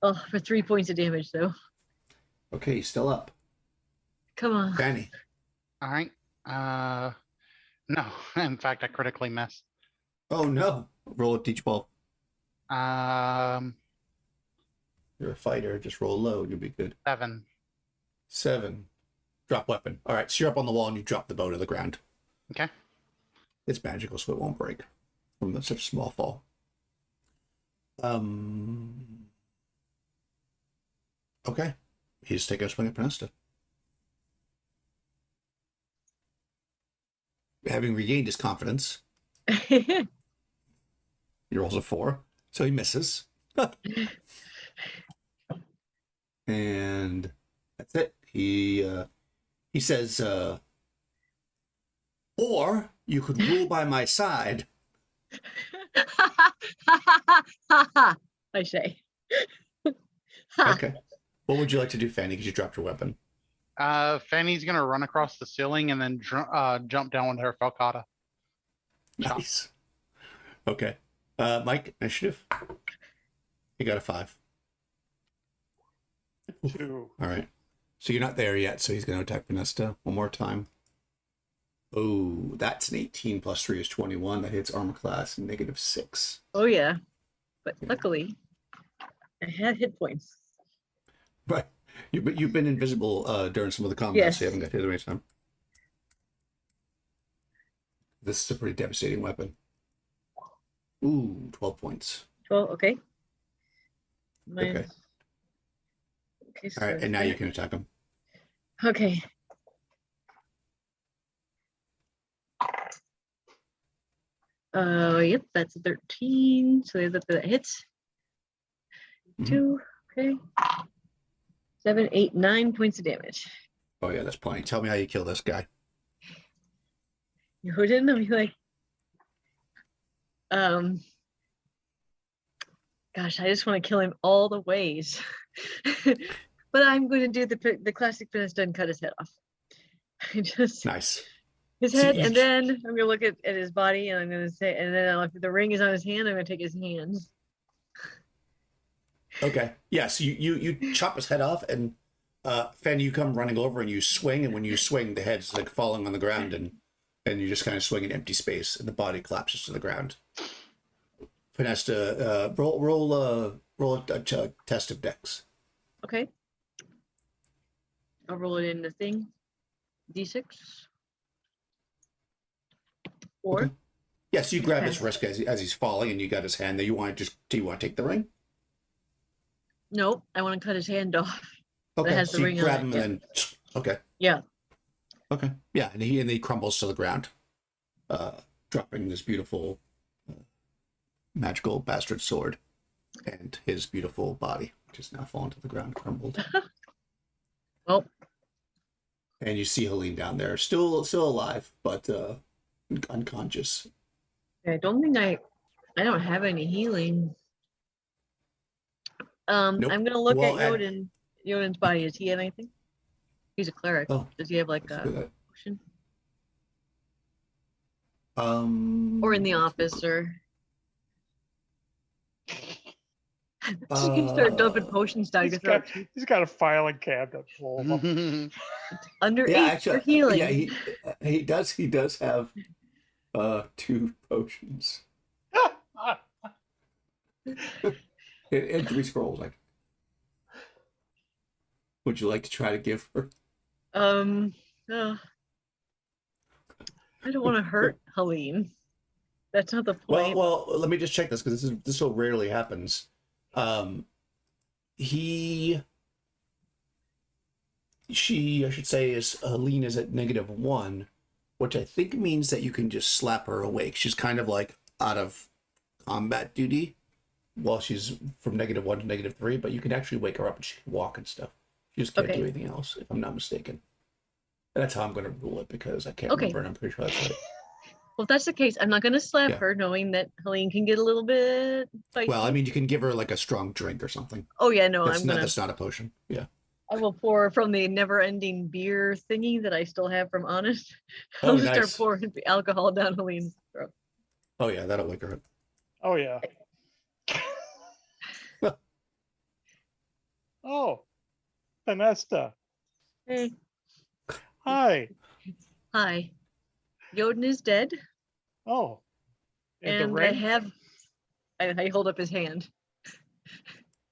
Oh, for 3 points of damage though. Okay, he's still up. Come on. Fanny. All right. No. In fact, I critically missed. Oh no. Roll a d12. You're a fighter. Just roll low. You'll be good. 7. 7. Drop weapon. All right, so you're up on the wall and you drop the bow to the ground. Okay. It's magical, so it won't break from such a small fall. Okay. He's taking a swing at Penesta. Having regained his confidence, he rolls a 4, so he misses. And that's it. He says, or you could rule by my side. I say. Okay. What would you like to do, Fanny? Because you dropped your weapon. Fanny's gonna run across the ceiling and then jump down with her falcata. Chop. Nice. Okay. Mike, initiative. You got a 5. 2. All right. So you're not there yet, so he's going to attack Vanessa one more time. Oh, that's an 18 plus 3 is 21. That hits armor class -6. Oh yeah, but luckily I had hit points. Right. You've been invisible during some of the combat, Yes. so you haven't got hit any time. This is a pretty devastating weapon. Ooh, 12 points. 12. Okay. Okay. Okay. So All right, there's and now you that. can attack him. Okay. Yep, that's a 13. So that hits. Mhm. 2. Okay. 7, 8, 9 points of damage. Oh yeah, that's plenty. Tell me how you kill this guy. You wouldn't be like, gosh, I just want to kill him all the ways. But I'm going to do the classic Pinesta and cut his head off. Just Nice. his So head, you- and then I'm going to look at his body, and I'm going to say, and then if the ring is on his hand, I'm going to take his hands. Okay. Yeah, so you chop his head off, and Fanny, you come running over and you swing, and when you swing, the head's like falling on the ground, and you just kind of swing in empty space, and the body collapses to the ground. Pinesta, roll a test of dex. Okay. I'll roll it in the thing. D6. 4. Okay. Yeah, so you grab his Okay. wrist as he's falling, and you got his hand there. Do you want to take the ring? No, I want to cut his hand off. Okay, has so the you ring on grab it, him yeah. and then okay. Yeah. Okay. Yeah, and he crumbles to the ground, dropping this beautiful magical bastard sword and his beautiful body, which is now fallen to the ground, crumbled. Well, And you see Helene down there, still alive, but unconscious. I don't think I don't have any healing. Nope. I'm gonna look Well, at Yoden's body. Does he have anything? He's a cleric. Oh, Does he have like let's do a that. potion? Or in the let's office, or look. you can start dumping potions down your He's throat. he's got a filing cabinet full of them. Under Yeah, 8 actually, for healing. yeah, he does have 2 potions and 3 scrolls. Like, would you like to try to give her? Uh, I don't want to hurt Helene. That's not the point. Well, let me just check this because this so rarely happens. I should say, is Helene is at -1, which I think means that you can just slap her awake. She's kind of like out of combat duty while she's from -1 to -3, but you can actually wake her up and she can walk and stuff. She just can't Okay. do anything else, if I'm not mistaken. And that's how I'm going to rule it because I can't Okay. remember, and I'm pretty sure that's right. Well, if that's the case, I'm not going to slap Yeah. her, knowing that Helene can get a little bit feisty. Well, I mean, you can give her like a strong drink or something. Oh yeah, no, That's not a potion. Yeah. I will pour from the never-ending beer thingy that I still have from Honest. Oh, I'll just nice. start pouring the alcohol down Helene's throat. Oh yeah, that'll wake her up. Oh yeah. Oh, Pinesta. Hey, Hi. hi. Yoden is dead, Oh. And the and I ring? have. I hold up his hand.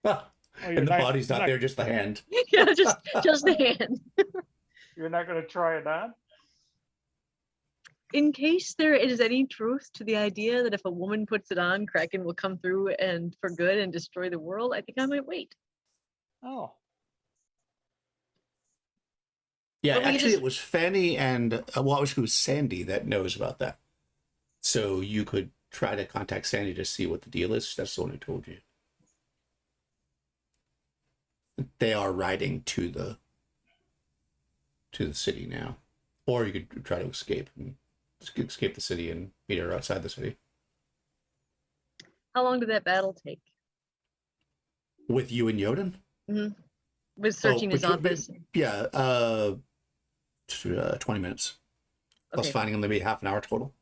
Oh, And the body's not there, just the hand. Yeah, just the hand. You're not going to try it on? In case there is any truth to the idea that if a woman puts it on, Kraken will come through and for good and destroy the world, I think I might wait. Oh. Yeah, But we actually, just- it was Fanny and it was Sandy that knows about that. So you could try to contact Sandy to see what the deal is. That's the one who told you. They are riding to the city now, or you could try to escape the city and meet her outside the city. How long did that battle take? With you and Yoden? Mhm. Was searching his between- office. Yeah, 20 minutes. Plus Okay. finding him to be half an hour total.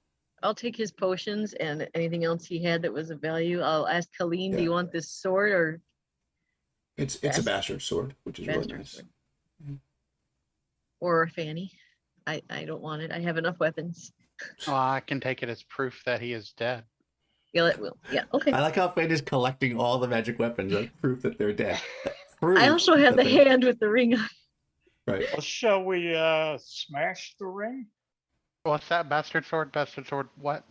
I'll take his potions and anything else he had that was of value. I'll ask Helene, do Yeah. you want this sword or It's a Bastard. bastard sword, which is really bastard nice. sword? Mhm. Or Fanny? I don't want it. I have enough weapons. Well, I can take it as proof that he is dead. Yeah, it will. Yeah, okay. I like how Fane is collecting all the magic weapons as proof that they're dead. I Proof also have that the they're- hand with the ring on. Right. Well, shall we smash the ring? What's that bastard sword? Bastard sword, what?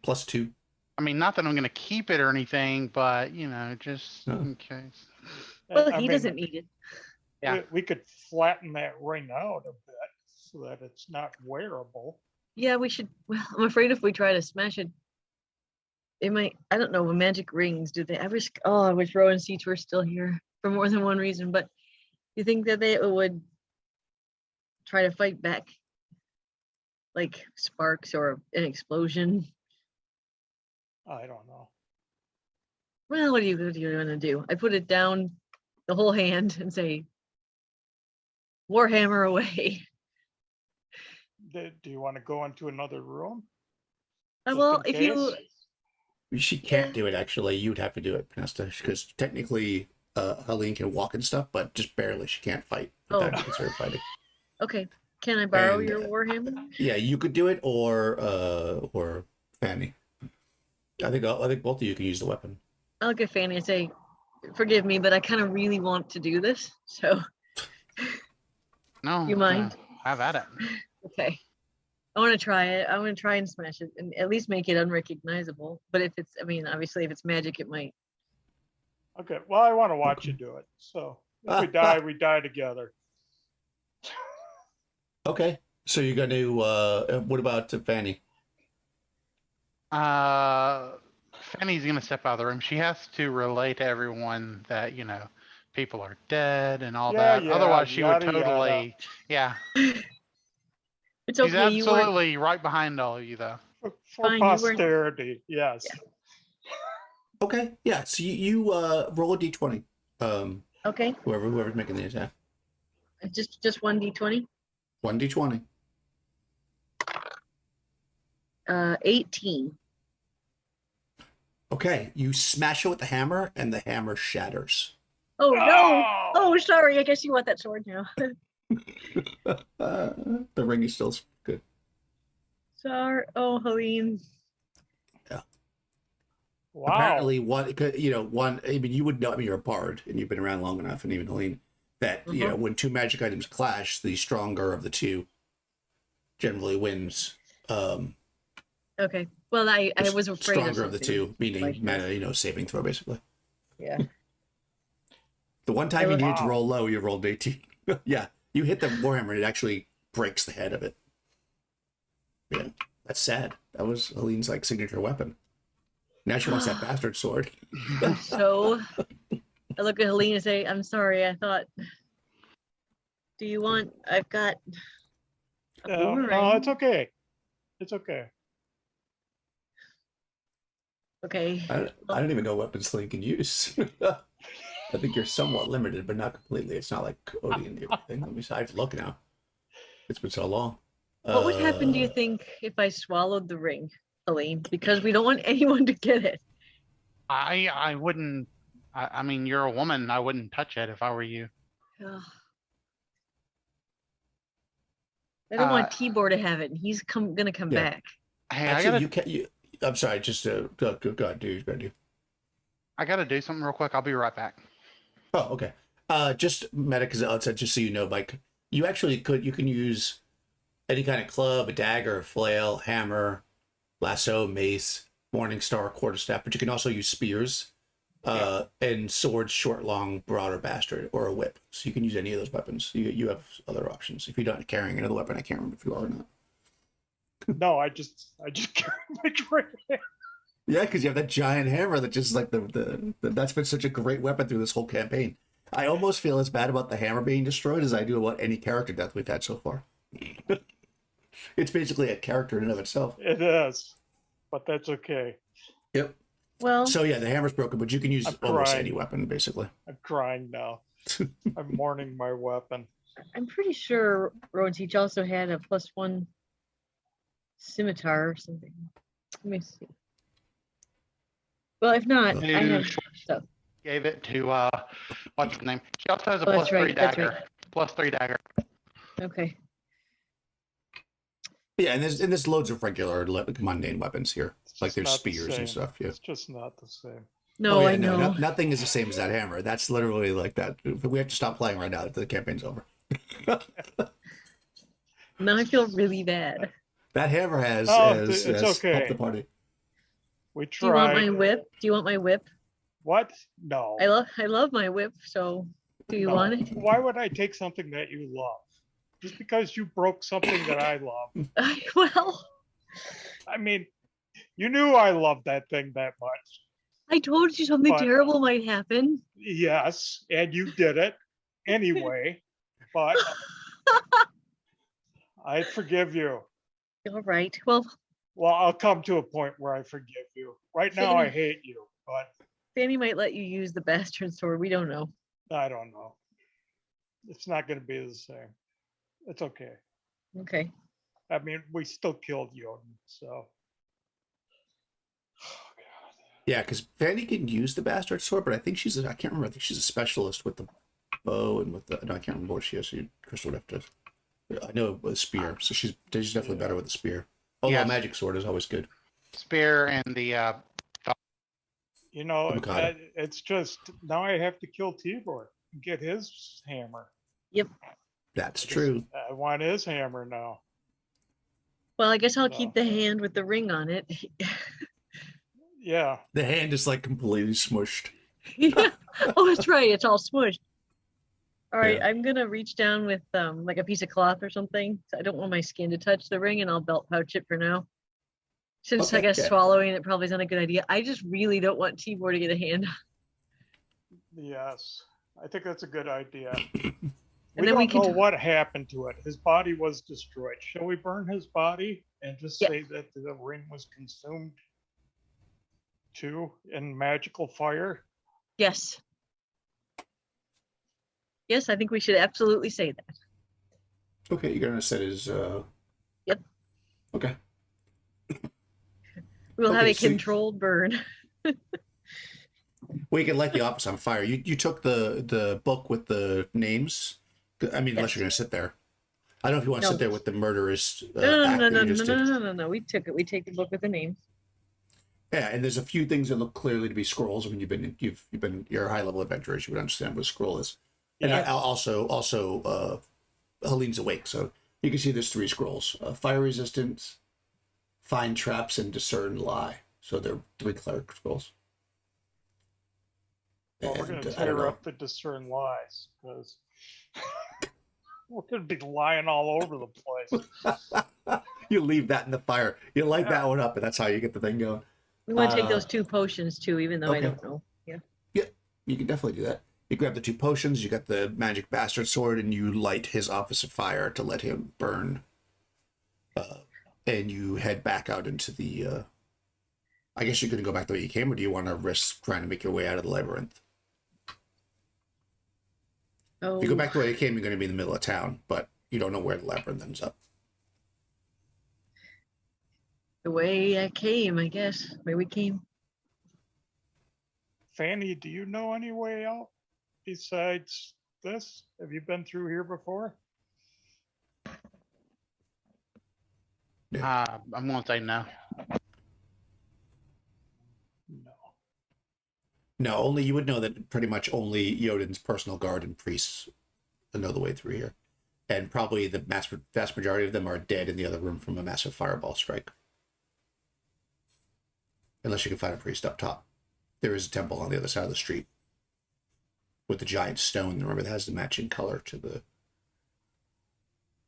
+2. I mean, not that I'm gonna keep it or anything, but you know, just No. in case. Well, I he mean, doesn't need it. Yeah. we could flatten that ring out a bit so that it's not wearable. Yeah, we should. Well, I'm afraid if we try to smash it, it might. I don't know. Magic rings, do they ever? Oh, I wish Rowan seats were still here for more than one reason. But you think that they would try to fight back, like sparks or an explosion? I don't know. Well, what are you going to do? I put it down, the whole hand, and say, "Warhammer away." Do you want to go into another room? Just Well, in if you, case? She can't do it, actually. You'd have to do it, Panesta, because technically Helene can walk and stuff, but just barely. She can't fight. Oh. That would be considered fighting. okay, can I borrow And, your Warhammer? Yeah, you could do it, or Fanny. I think both of you can use the weapon. I'll look at Fanny and say, "Forgive me, but I kind of really want to do this." So, No. You mind? Have at it. okay. I want to try it. I want to try and smash it and at least make it unrecognizable. But if it's, I mean, obviously, if it's magic, it might. Okay. Well, I want to watch you do it. So if we die, we die together. Okay, so you're going to, what about Fanny? Fanny's gonna step out of the room. She has to relay to everyone that, you know, people are dead and all Yeah, that. yeah, Otherwise, she would yada, yada. totally, yeah. It's She's okay. You weren't. absolutely right behind all of you, though. For Fine, you weren't- posterity, yes. Yeah. Okay, yeah, so you roll a d20. Okay. Whoever's making the attack. Just 1d20. 1d20. 18. Okay, you smash it with the hammer, and the hammer shatters. Oh no! Oh, sorry. I guess you want that sword now. The ring is still good. Sorry. Oh, Helene. Wow. Apparently, one. I mean, you would know. I mean, you're a bard, and you've been around long enough, and even Helene, that when two magic items clash, the stronger of the two generally wins. Okay. Well, I was afraid stronger of the something two, meaning like this. saving throw basically. Yeah. The one time you needed to Wow. roll low, you rolled 18. Yeah, you hit the warhammer, and it actually breaks the head of it. Yeah, that's sad. That was Helene's like signature weapon. Now she wants that bastard sword. So I look at Helene and say, "I'm sorry. I thought. Do you want? I've got. A boomerang. No, it's okay. It's okay. Okay. I don't even know what weapons Helene can use. I think you're somewhat limited, but not completely. It's not like Odin and everything. Let me. I have to look now. It's been so long. What would happen, do you think, if I swallowed the ring, Helene? Because we don't want anyone to get it. I wouldn't. I mean, you're a woman. I wouldn't touch it if I were you. Ugh. I don't want Tibor to have it, and he's gonna come Yeah. back. Hey, Actually, I'm sorry. Just go ahead, do. I gotta do something real quick. I'll be right back. Oh, okay. Just meta, because outside, just so you know, Mike, you can use any kind of club, a dagger, a flail, hammer, lasso, mace, morning star, quarterstaff, but you can also use spears, and swords, short, long, broad, or bastard, or a whip. So you can use any of those weapons. You have other options. If you're not carrying another weapon, I can't remember if you are or not. No, I just carry my drink. Yeah, because you have that giant hammer that just like that's been such a great weapon through this whole campaign. I almost feel as bad about the hammer being destroyed as I do about any character death we've had so far. It's basically a character in and of itself. It is, but that's okay. Yep. Well, So yeah, the hammer's broken, but you can use I'm almost crying. any weapon basically. I'm crying now. I'm mourning my weapon. I'm pretty sure Rowan Teach also had a +1 scimitar or something. Let me see. Well, if not, I Who have stuff. gave it to what's her name? She also has a Oh, that's +3 right, that's dagger. right. +3 dagger. Okay. Yeah, and there's loads of regular like, mundane weapons here. It's Like just there's not the spears and same. stuff. Yeah. It's just not the same. No, Oh, yeah, I no, know. nothing is the same as that hammer. That's literally like that. We have to stop playing right now. The campaign's over. Now I feel really bad. That hammer has It's helped okay. the party. We Do you want tried. my whip? Do you want my whip? What? No. I love my whip, so do you No. want it? Why would I take something that you love? Just because you broke something that I love. Well, I mean, you knew I loved that thing that much. I told you something But- terrible might happen. Yes, and you did it anyway. But I forgive you. All right. Well, Well, I'll come to a point where I forgive you. Right now, I hate you, but Fanny might let you use the bastard sword. We don't know. I don't know. It's not going to be the same. It's okay. Okay. I mean, we still killed Jotun, so. Yeah, because Fanny can use the bastard sword, but I think I can't remember. I think she's a specialist with the bow and with the. No, I can't remember what she is. Crystal would have to. I know with a spear, so she's definitely better with the spear. Although Yes. a magic sword is always good. Spear and the You know, Mikado. it's just now I have to kill Tibor and get his hammer. That's I just- true. I want his hammer now. Well, I guess I'll So. keep the hand with the ring on it. Yeah. The hand is like completely smushed. Yeah. Oh, that's right. It's all smushed. All right, Yeah. I'm gonna reach down with like a piece of cloth or something. So I don't want my skin to touch the ring, and I'll belt pouch it for now. Since I Okay, guess yeah. swallowing it probably is not a good idea. I just really don't want Tibor to get a hand. Yes. I think that's a good idea. And We then we don't know can- what happened to it. His body was destroyed. Shall we burn his body and just Yeah. say that the ring was consumed too in magical fire? Yes. Yes, I think we should absolutely say that. Okay, you're gonna set his. Yep. Okay. We'll have Okay, a so- controlled burn. Well, you can light the office on fire. You took the book with the names. I mean, unless Yes. you're gonna sit there. I don't know if you want to No. sit there with the murderous. No, no, act no, that no, you no, just no, did. no, no, no. We took it. We take the book with the names. Yeah, and there's a few things that look clearly to be scrolls. I mean, you're a high level adventurers. You would understand what a scroll is. And Yeah. also, Helene's awake, so you can see there's 3 scrolls: fire resistance, find traps, and discern lie. So they're 3 cleric scrolls. Well, we're going And, to I don't tear know. up the discern lies because we're going to be lying all over the place. You leave that in the fire. You light Yeah. that one up, and that's how you get the thing going. We want to take Uh, those 2 potions too, even though I okay. don't know. Yeah. You can definitely do that. You grab the 2 potions, you got the magic bastard sword, and you light his office of fire to let him burn. And you head back out into the. I guess you're going to go back the way you came, or do you want to risk trying to make your way out of the labyrinth? Oh, If you go back the way you came, you're going to be in the middle of town, but you don't know where the labyrinth ends up. the way I came, I guess. Where we came. Fanny, do you know any way out besides this? Have you been through here before? I'm gonna say no. No. No, only you would know that pretty much only Jotun's personal guard and priests know the way through here. And probably the vast majority of them are dead in the other room from a massive fireball strike. Unless you can find a priest up top. There is a temple on the other side of the street with the giant stone, remember, that has the matching color to the...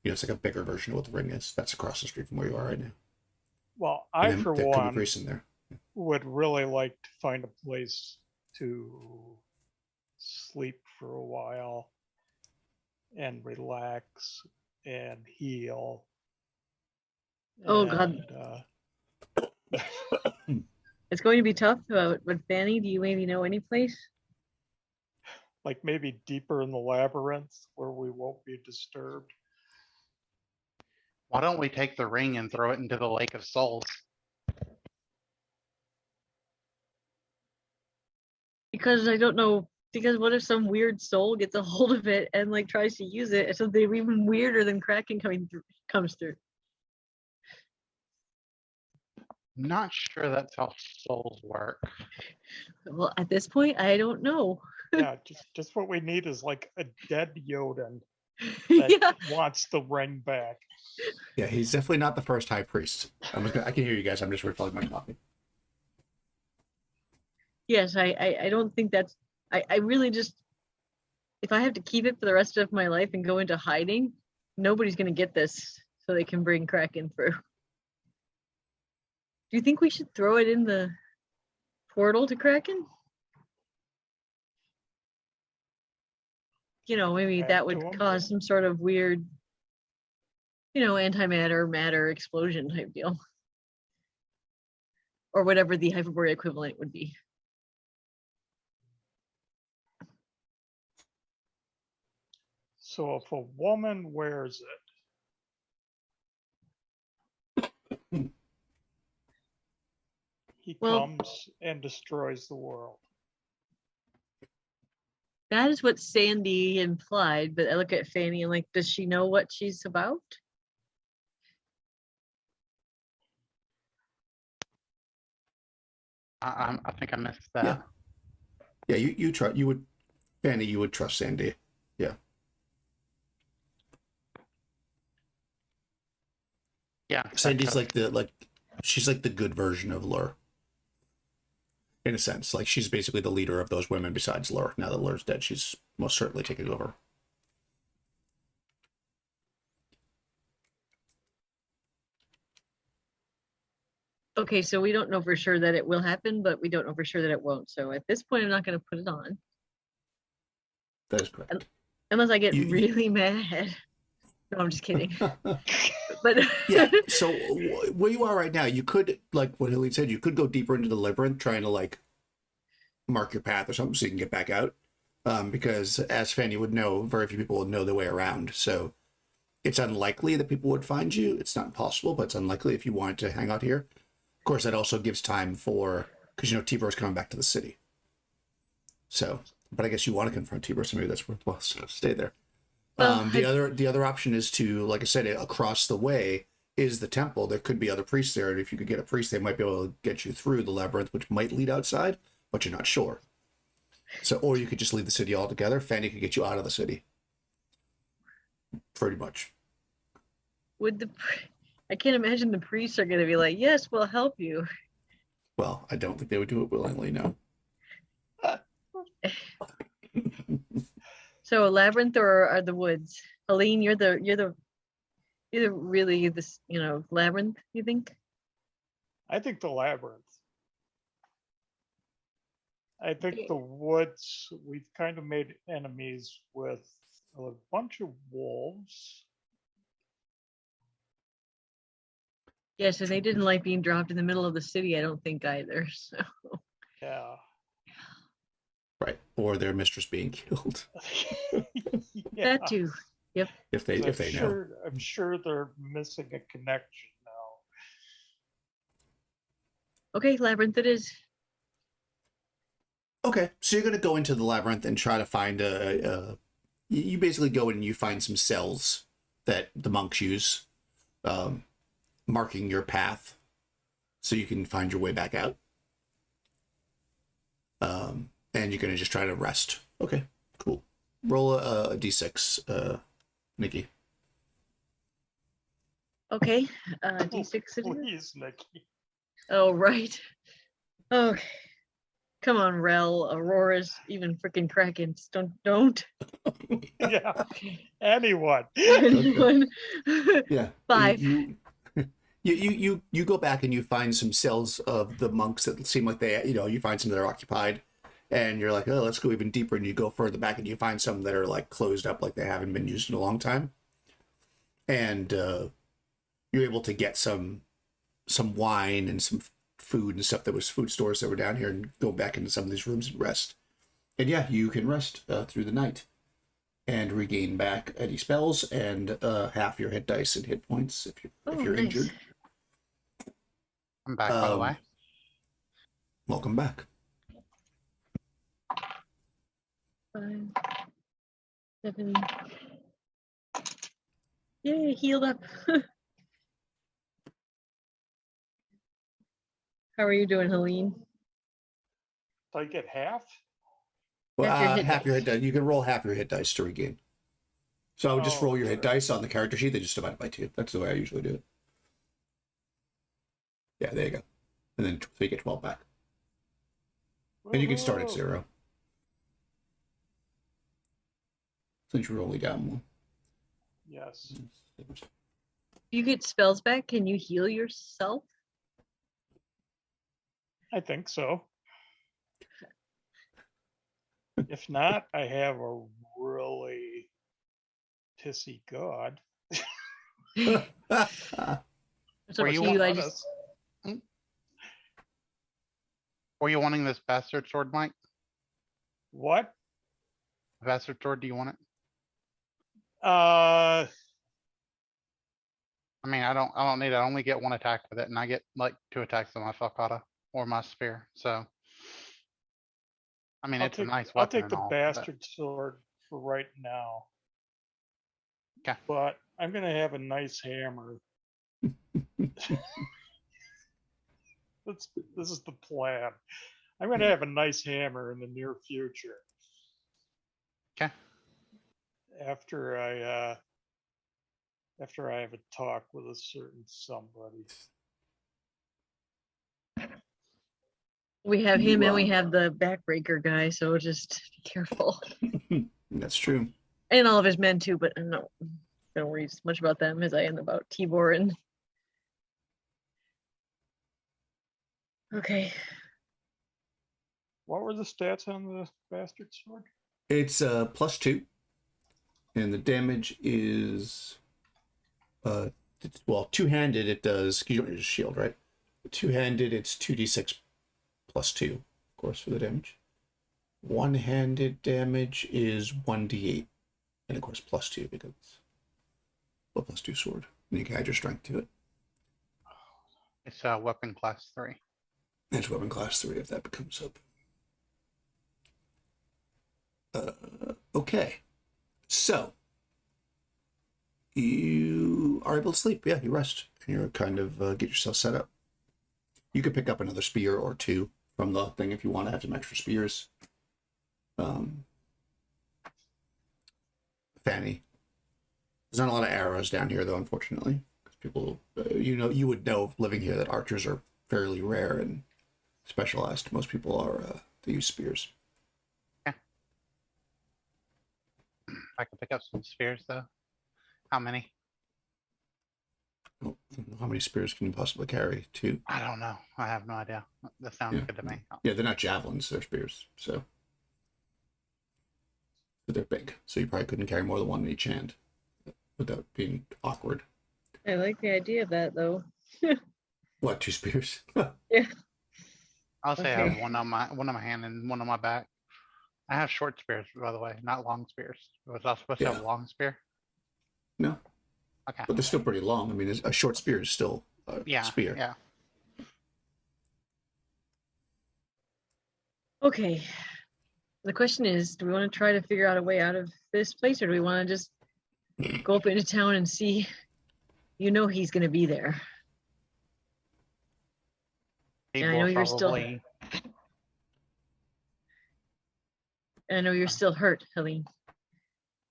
it's like a bigger version of what the ring is. That's across the street from where you are right now. Well, And I, then for there could be one, priests in there. would really like to find a place to sleep for a while and relax and heal. Oh, God. It's going to be tough. But Fanny, do you maybe know any place? Like maybe deeper in the labyrinth where we won't be disturbed. Why don't we take the ring and throw it into the Lake of Souls? Because I don't know. Because what if some weird soul gets a hold of it and like tries to use it, and something even weirder than Kraken comes through? Not sure that's how souls work. Well, at this point, I don't know. Yeah, just what we need is like a dead Yoden that Yeah. wants the ring back. Yeah, he's definitely not the first high priest. I can hear you guys. I'm just refilling my coffee. Yes, I don't think that's. I really just. If I have to keep it for the rest of my life and go into hiding, nobody's gonna get this, so they can bring Kraken through. Do you think we should throw it in the portal to Kraken? You know, maybe Back that to would him? cause some sort of weird, antimatter matter explosion type deal. Or whatever the Hyperborea equivalent would be. So if a woman wears it, he Well- comes and destroys the world. That is what Sandy implied, but I look at Fanny and like, does she know what she's about? I think I missed that. Yeah, you would, Fanny, you would trust Sandy. Yeah. Yeah. Sandy's she's like the good version of Lur. In a sense, like she's basically the leader of those women besides Lur. Now that Lur's dead, she's most certainly taking over. Okay, so we don't know for sure that it will happen, but we don't know for sure that it won't. So at this point, I'm not going to put it on. That is correct. Unless I get You- really mad. No, I'm just kidding. But Yeah. So where you are right now, you could, like what Hilly said, you could go deeper into the labyrinth, trying to like mark your path or something so you can get back out. Because as Fanny would know, very few people would know their way around. So it's unlikely that people would find you. It's not impossible, but it's unlikely if you wanted to hang out here. Of course, that also gives time for, because Tibor's coming back to the city. So, but I guess you want to confront Tibor, so maybe that's worthwhile. So stay there. Well, The other option is to, like I said, across the way is the temple. There could be other priests there, and if you could get a priest, they might be able to get you through the labyrinth, which might lead outside, but you're not sure. So, or you could just leave the city altogether. Fanny could get you out of the city. Pretty much. I can't imagine the priests are going to be like, yes, we'll help you. Well, I don't think they would do it willingly, no. So a labyrinth or are the woods? Helene, you're really this, labyrinth, you think? I think the labyrinth. I think Yeah. the woods, we've kind of made enemies with a bunch of wolves. Yes, and they didn't like being dropped in the middle of the city, I don't think either. So Yeah. Right. Or their mistress being killed. Yeah. that too. If they know. I'm sure they're missing a connection now. Okay, labyrinth it is. Okay, so you're gonna go into the labyrinth and try to find you basically go in and you find some cells that the monks use, marking your path, so you can find your way back out. And you're gonna just try to rest. Okay, cool. Roll a d6, Nikki. Okay, D6 it is. Please, Nikki. Oh, right. Okay. Come on, Rel, Aurora's, even freaking Krakens. Don't. Yeah. Anyone. Anyone. Yeah. 5. You go back and you find some cells of the monks that seem like they, you find some that are occupied, and you're like, oh, let's go even deeper, and you go further back and you find some that are like closed up, like they haven't been used in a long time, and you're able to get some wine and some food and stuff that was food stores that were down here, and go back into some of these rooms and rest. And yeah, you can rest through the night and regain back any spells and half your hit dice and hit points if you're nice. injured. I'm back, by the way. Welcome back. 5, 7. Yay, healed up. How are you doing, Helene? Do I get half? Well, Half your hit half your hit dice. dice. You can roll half your hit dice to regain. So I would just Oh, roll your hit sure. dice on the character sheet. They just divide it by 2. That's the way I usually do it. Yeah, there you go. And then so you get 12 back. And you can start at Woohoo! 0. Since you're only down 1. Yes. You get spells back. Can you heal yourself? I think so. If not, I have a really pissy god. It's Were up you to you. I Let just us- Were you wanting this bastard sword, Mike? What? Bastard sword, do you want it? Uh, I mean, I don't need it. I only get 1 attack with it, and I get like 2 attacks with my falcata or my spear. So, I mean, it's a nice I'll weapon take and the all. bastard sword for right now. 'Kay. But I'm gonna have a nice hammer. This is the plan. I'm gonna have a nice hammer in the near future. 'Kay. After I have a talk with a certain somebody. we have him You, and we have the backbreaker guy, so just be careful. That's true. And all of his men too, but I'm not gonna worry as much about them as I am about Tibor and okay. What were the stats on the bastard sword? It's +2. And the damage is well, two-handed it does, you don't use a shield, right? Two-handed it's 2d6 +2, of course, for the damage. One-handed damage is 1d8, and of course +2 because it's a +2 sword. And you can add your strength to it. It's weapon class 3. It's weapon class 3 if that becomes up. Okay, so you are able to sleep. Yeah, you rest and you're kind of get yourself set up. You could pick up another spear or 2 from the thing if you want to have some extra spears. Fanny, there's not a lot of arrows down here though, unfortunately, because people, you would know living here that archers are fairly rare and specialized. Most people are they use spears. I can pick up some spears though. How many? Oh, I don't know how many spears can you possibly carry? 2? I don't know. I have no idea. That sounds Yeah. good to me. Yeah, they're not javelins, they're spears. So but they're big, so you probably couldn't carry more than 1 in each hand without being awkward. I like the idea of that though. What, 2 spears? Yeah. I'll say I Okay. have one on my hand and 1 on my back. I have short spears, by the way, not long spears. Was I supposed to have a long spear? No, Okay. but they're still pretty long. I mean, a short spear is still a Yeah. spear. Yeah. Okay. The question is, do we want to try to figure out a way out of this place, or do we want to just go up into town and see? You know he's going to be there. People I know you're still- probably. And I know you're still hurt, Helene.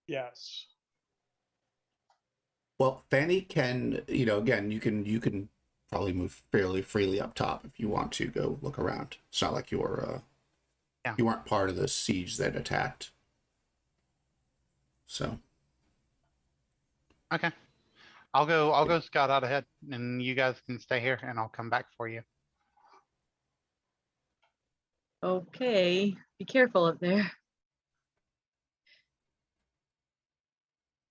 Yes. Well, Fanny can, again, you can probably move fairly freely up top if you want to go look around. It's not like you're Yeah. you weren't part of the siege that attacked. So Okay. I'll go scout out ahead and you guys can stay here and I'll come back for you. Okay. Be careful up there.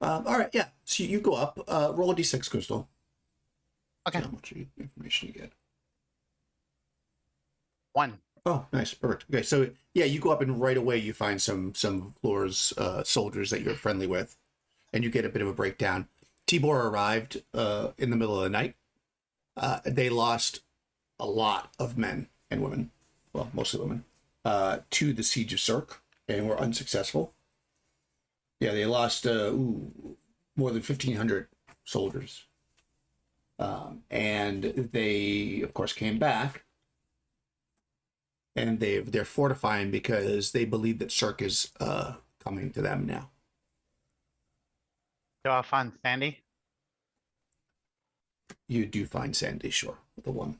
all right, yeah. So you go up, roll a d6, Crystal. Okay. See how much information you get. 1. Oh, nice, perfect. Okay, so yeah, you go up and right away you find some Lore's soldiers that you're friendly with, and you get a bit of a breakdown. Tibor arrived in the middle of the night. They lost a lot of men and women, well, mostly women, to the siege of Cirque, and were unsuccessful. Yeah, they lost more than 1,500 soldiers, and they, of course, came back. And they're fortifying because they believe that Cirque is coming to them now. Do I find Sandy? You do find Sandy Shore, the one.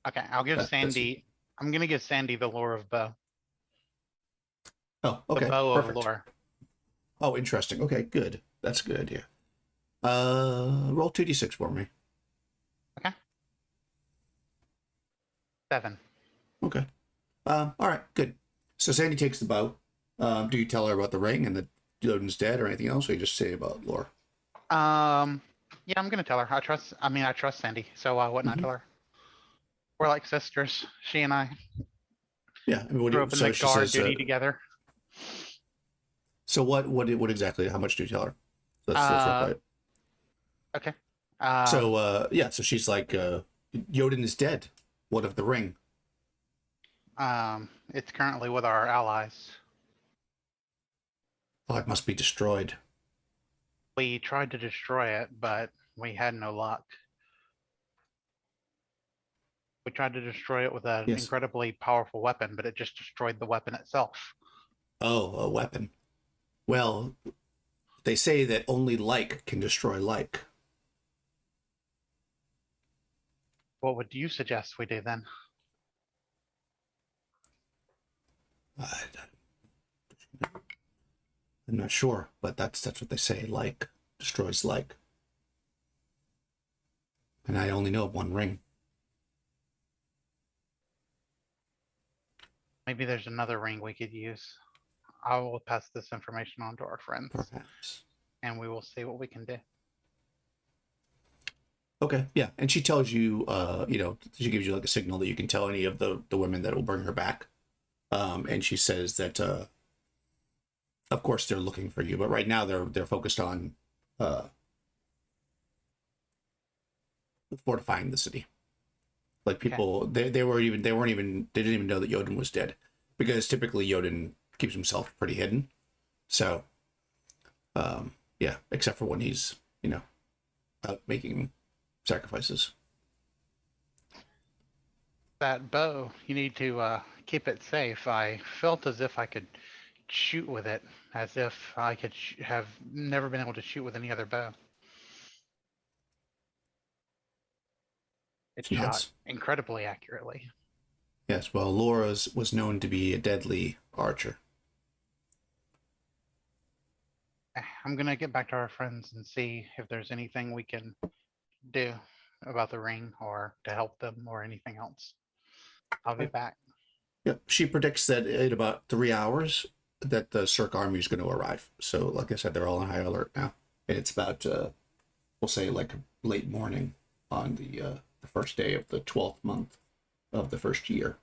Okay, I'll give That's- Sandy. I'm gonna give Sandy the lore of bow. Oh, The okay, bow perfect. of lore. Oh, interesting. Okay, good. That's a good idea. Roll 2d6 for me. 7. Okay. All right, good. So Sandy takes the bow. Do you tell her about the ring and that Odin's dead or anything else, or you just say about lore? Yeah, I'm gonna tell her. I trust Sandy, so why wouldn't I tell her? We're like sisters. She and I Yeah. I mean, grew up in the she guard says, duty together. so what exactly? How much do you tell her? Let's role play it. Okay. So yeah, so she's like, Jodin is dead. What of the ring? It's currently with our allies. Oh, it must be destroyed. We tried to destroy it, but we had no luck. We tried to destroy it with an Yes. incredibly powerful weapon, but it just destroyed the weapon itself. Oh, a weapon. Well, they say that only like can destroy like. What would you suggest we do then? I'm not sure, but that's what they say. Like destroys like. And I only know of one ring. Maybe there's another ring we could use. I will pass this information on to our friends, Perhaps. and we will see what we can do. Okay, yeah. And she tells you, she gives you like a signal that you can tell any of the women that will bring her back. And she says that, of course, they're looking for you, but right now they're focused on fortifying the city. Like people, they didn't even know that Jodin was dead, because typically Jodin keeps himself pretty hidden. So, yeah, except for when he's out making sacrifices. That bow, you need to keep it safe. I felt as if I could shoot with it, as if I could have never been able to shoot with any other bow. It shot Yes. incredibly accurately. Yes, well, Laura's was known to be a deadly archer. I'm gonna get back to our friends and see if there's anything we can do about the ring or to help them or anything else. I'll be back. Yep, she predicts that in about 3 hours that the Cirque army is going to arrive. So, like I said, they're all on high alert now. And it's about, we'll say, like late morning on the first day of the 12th month of the first year.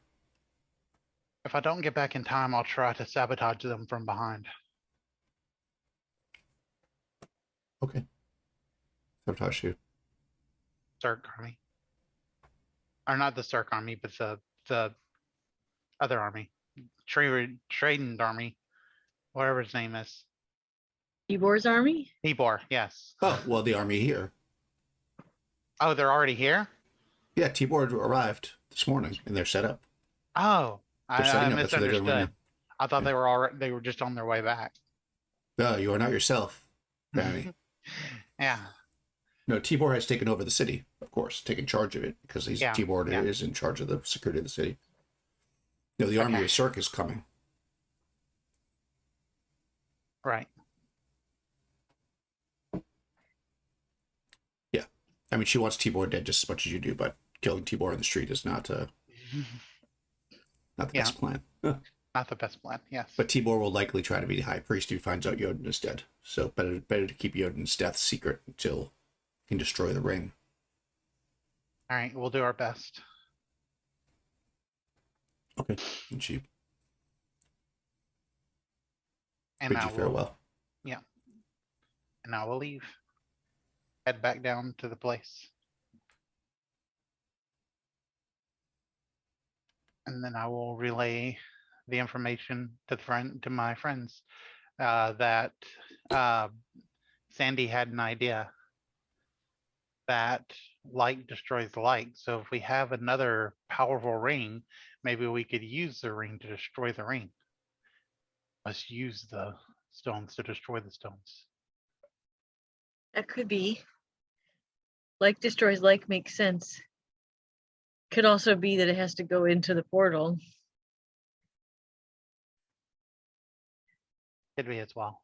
If I don't get back in time, I'll try to sabotage them from behind. Okay. Sabotage you. Cirque army. Or not the Cirque army, but the other army. Tradent army. Whatever his name is. Tibor's army? Tibor, yes. Oh, well, the army here. Oh, they're already here? Yeah, Tibor arrived this morning and they're set up. Oh, They're I setting up. That's what they're doing right misunderstood. I thought they were just on their way back. now. No, you are not yourself, Danny. Yeah. No, Tibor has taken over the city, of course, taken charge of it, because Tibor is in charge of the security of the city. No, the army of Cirque is coming. Right. Yeah. I mean, she wants Tibor dead just as much as you do, but killing Tibor in the street is not the best plan. Not the best plan, yes. But Tibor will likely try to be the high priest who finds out Jodin is dead. So better to keep Jodin's death secret until he can destroy the ring. All right, we'll do our best. Okay. And she And bids I you will, farewell. and I will leave. Head back down to the place. And then I will relay the information to my friends that Sandy had an idea that light destroys light. So if we have another powerful ring, maybe we could use the ring to destroy the ring. Let's use the stones to destroy the stones. That could be. Like destroys like makes sense. Could also be that it has to go into the portal. Could be as well.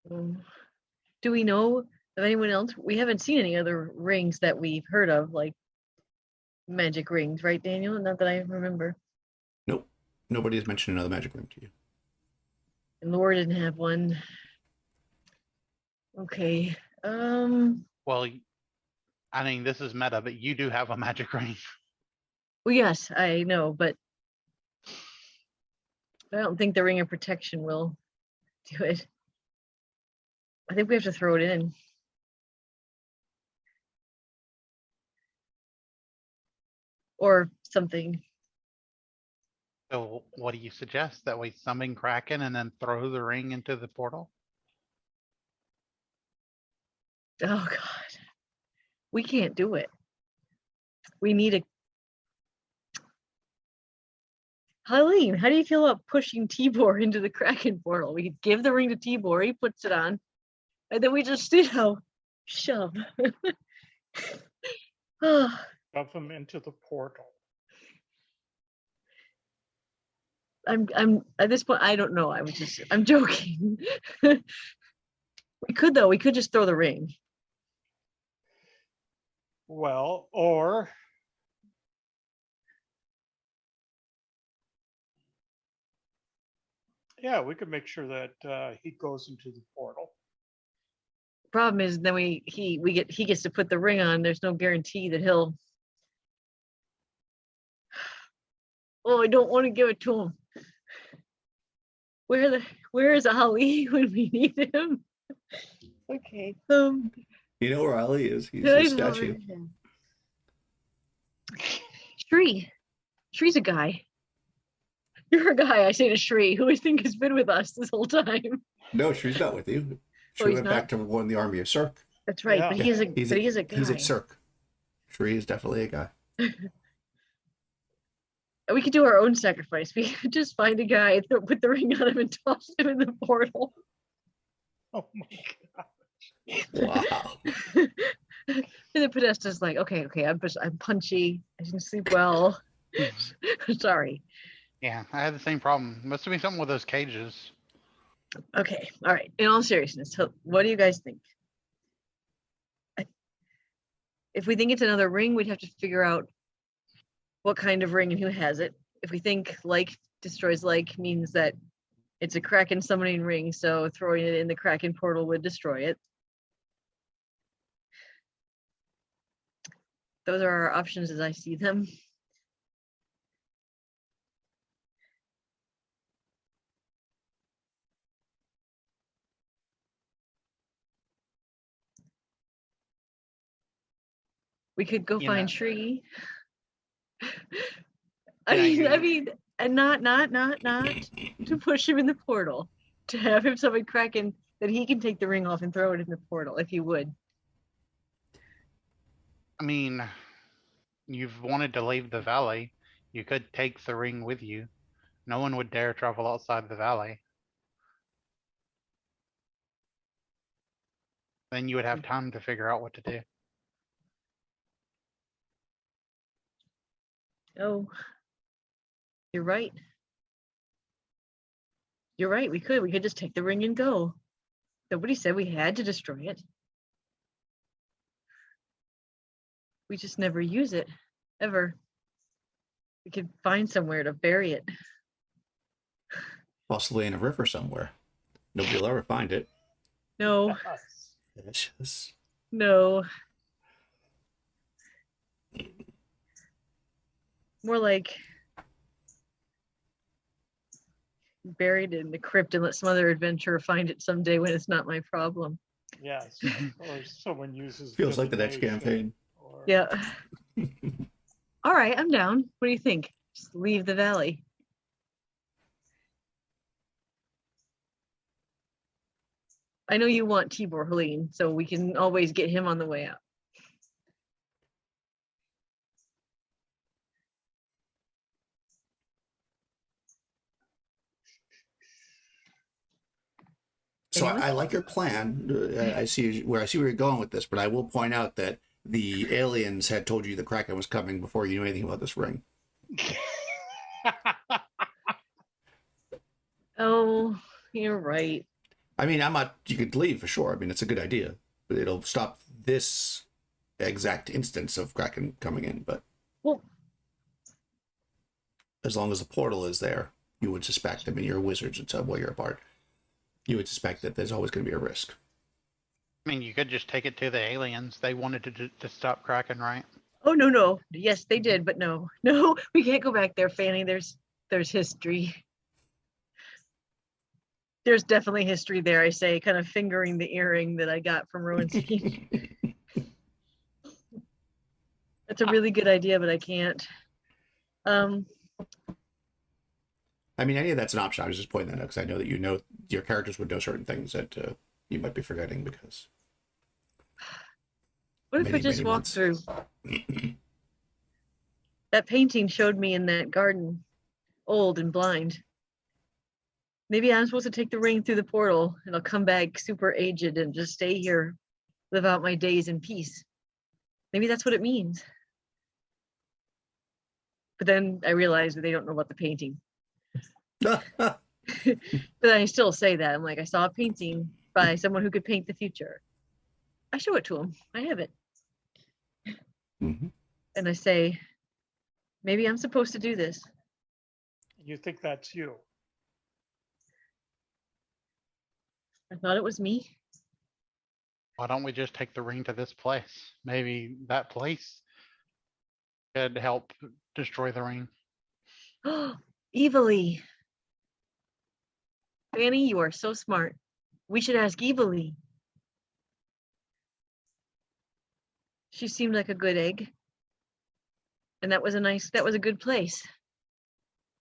Do we know of anyone else? We haven't seen any other rings that we've heard of, like magic rings, right, Daniel? Not that I remember. Nope. Nobody has mentioned another magic ring to you. And Laura didn't have one. Okay. Well, I mean, this is meta, but you do have a magic ring. Well, yes, I know, but I don't think the ring of protection will do it. I think we have to throw it in. Or something. So what do you suggest? That we summon Kraken and then throw the ring into the portal? Oh God. We can't do it. We need a Helene, how do you feel about pushing Tibor into the Kraken portal? We could give the ring to Tibor, he puts it on, and then we just, shove. Oh, Shove him into the portal. I'm at this point, I don't know. I'm joking. We could though, we could just throw the ring. Well, or yeah, we could make sure that he goes into the portal. Problem is then he gets to put the ring on. There's no guarantee that he'll. Oh, I don't want to give it to him. Where is Ali when we need him? Okay. You know where Ali is? He's I a know statue. Shree. Shree's a guy. You're a guy, I say to Shree, who I think has been with us this whole time. No, she's not with you. She Oh, he's went not? back to one in the army of Cirque. That's right, Yeah. but he is a guy. He's at Cirque. Shree is definitely a guy. We could do our own sacrifice. We could just find a guy, put the ring on him, and toss him in the portal. Oh my Wow. And then Podesta's like, okay, I'm punchy. I didn't sleep well. Sorry. Yeah, I had the same problem. Must have been something with those cages. Okay, all right. In all seriousness, so what do you guys think? If we think it's another ring, we'd have to figure out what kind of ring and who has it. If we think like destroys like means that it's a Kraken summoning ring, so throwing it in the Kraken portal would destroy it. Those are our options as I see them. We could go find Shree. I mean, and not to push him in the portal, to have him summon Kraken, that he can take the ring off and throw it in the portal if he would. I mean, you've wanted to leave the valley. You could take the ring with you. No one would dare travel outside the valley. Then you would have time to figure out what to do. Oh, you're right. You're right. We could just take the ring and go. Nobody said we had to destroy it. We just never use it, ever. We could find somewhere to bury it. Possibly in a river somewhere. Nobody will ever find it. No, Yes. no. More like buried in the crypt and let some other adventurer find it someday when it's not my problem. Yes, or someone uses Feels like the next divination, campaign. or- Yeah. All right, I'm down. What do you think? Just leave the valley. I know you want Tibor, Helene, so we can always get him on the way out. So Anyone? I like your plan. I see where you're going with this, but I will point out that the aliens had told you the Kraken was coming before you knew anything about this ring. Oh, you're right. I mean, I'm not. You could leave for sure. I mean, it's a good idea, but it'll stop this exact instance of Kraken coming in. But Well, as long as the portal is there, you would suspect. I mean, you're wizards, and so well, you're a bard. You would suspect that there's always going to be a risk. I mean, you could just take it to the aliens. They wanted to stop Kraken, right? oh no. Yes, they did, but no. No, we can't go back there, Fanny. There's history. There's definitely history there, I say, kind of fingering the earring that I got from Rowan's feet. That's a really good idea, but I can't. I mean, any of that's an option. I was just pointing that out because I know that you know your characters would know certain things that you might be forgetting because. What if I Many, just many walk months. through? That painting showed me in that garden, old and blind. Maybe I'm supposed to take the ring through the portal and I'll come back super aged and just stay here, live out my days in peace. Maybe that's what it means. But then I realized that they don't know about the painting. But I still say that. I'm like, I saw a painting by someone who could paint the future. I show it to him. I have it. Mm-hmm. And I say, maybe I'm supposed to do this. You think that's you? I thought it was me. Why don't we just take the ring to this place? Maybe that place could help destroy the ring. Evilly. Fanny, you are so smart. We should ask Evilly. She seemed like a good egg. And that was a good place.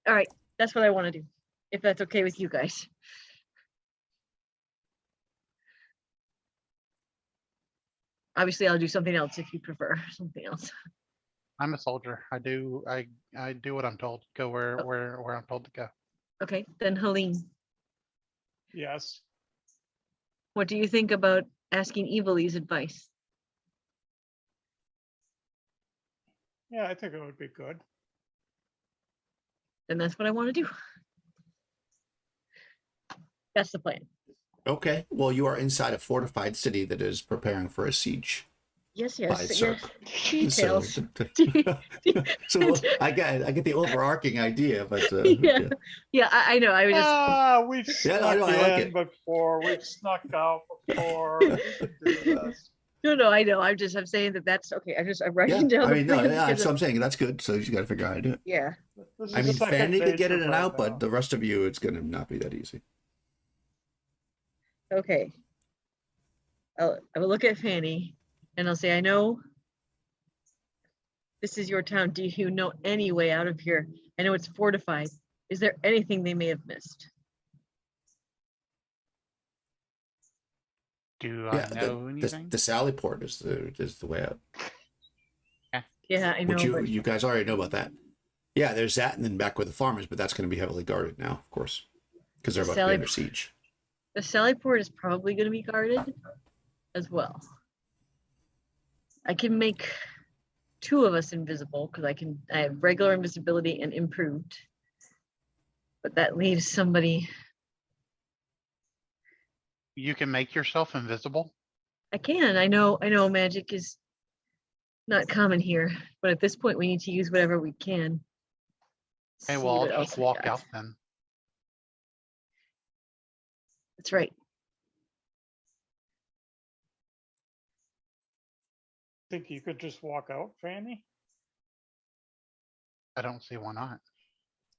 All right, that's what I want to do. If that's okay with you guys. Obviously, I'll do something else if you prefer something else. I'm a soldier. I do what I'm told. Go where Oh. where I'm told to go. Okay, then Helene, Yes. what do you think about asking Evilly's advice? Yeah, I think it would be good. Then that's what I want to do. That's the plan. Okay. Well, you are inside a fortified city that is preparing for a siege Yes, by yes, yes. Cirque. So, Details. so I get the overarching idea, but Yeah. Yeah, I know. I was just We've Yeah, snuck no, I like in it. before. We've snuck out before. We can do this. no, I know. I'm saying that's okay. I'm writing yeah. down I the mean, no, plans yeah, because that's what I'm saying. That's good. So you got to figure out how to do it. yeah. This I is mean, second Fanny could get nature in and right out, now. but the rest of you, it's going to not be that easy. Okay. I will look at Fanny and I'll say, I know this is your town. Do you know any way out of here? I know it's fortified. Is there anything they may have missed? Do Yeah, I know anything? the Sally port is the way out. Yeah, I know. Which But you guys already know about that. Yeah, there's that, and then back with the farmers, but that's going to be heavily guarded now, of course, because they're about to be Sally- under siege. the Sally port is probably going to be guarded as well. I can make 2 of us invisible because I have regular invisibility and improved. But that leaves somebody. You can make yourself invisible. I can. I know magic is not common here, but at this point we need to use whatever we can. Okay, See well, what I'll else just we walk got. out then. That's right. Think you could just walk out, Fanny? I don't see why not.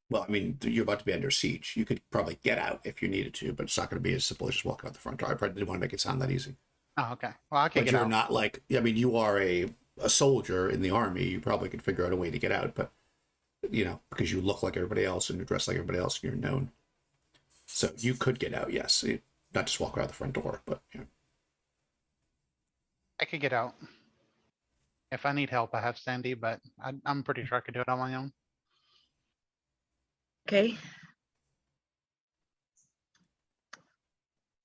Well, I mean, you're about to be under siege. You could probably get out if you needed to, but it's not going to be as simple as just walking out the front door. I probably didn't want to make it sound that easy. Oh, okay. Well, I can But get you're out. not like, I mean, you are a soldier in the army. You probably could figure out a way to get out, but, you know, because you look like everybody else and you dress like everybody else and you're known. So you could get out, yes. Not just walk out the front door, but, you know. I could get out. If I need help, I have Sandy, but I'm pretty sure I could do it on my own. Okay.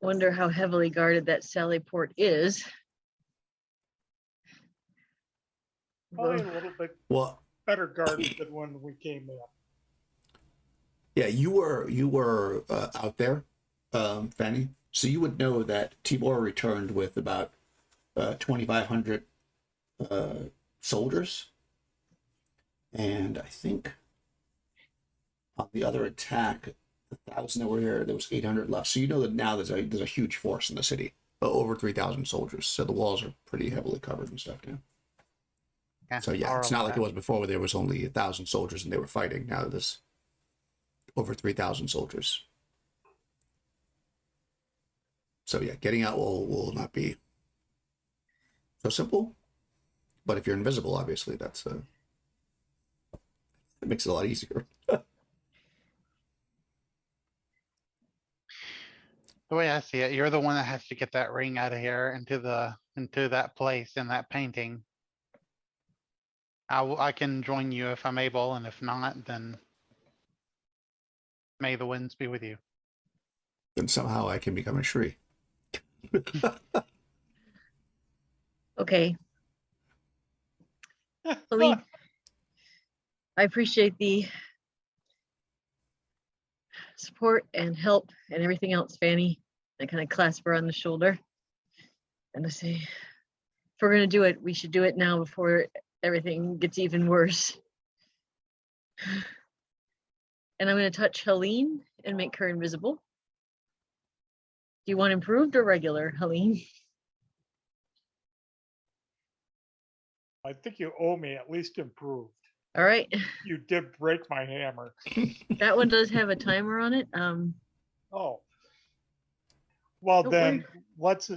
Wonder how heavily guarded that Sally Port is. Probably a little bit Well, better guarded than when we came in. yeah, you were out there, Fanny. So you would know that Tibor returned with about 2,500 soldiers, and I think on the other attack, the 1,000 that were here, there was 800 left. So you know that now there's a huge force in the city, over 3,000 soldiers. So the walls are pretty heavily covered and stuff now. Yeah, So yeah, I'll it's roll not with like that. it was before where there was only 1,000 soldiers and they were fighting. Now there's over 3,000 soldiers. So yeah, getting out will not be so simple. But if you're invisible, obviously that makes it a lot easier. The way I see it, you're the one that has to get that ring out of here into that place in that painting. I can join you if I'm able, and if not, then may the winds be with you. Then somehow I can become a Shri. Okay. Celine, I appreciate the support and help and everything else, Fanny. I kind of clasp her on the shoulder and I say, if we're going to do it, we should do it now before everything gets even worse. And I'm going to touch Helene and make her invisible. Do you want improved or regular, Helene? I think you owe me at least improved. All right. You did break my hammer. That one does have a timer on it. Oh. Well, Don't then let's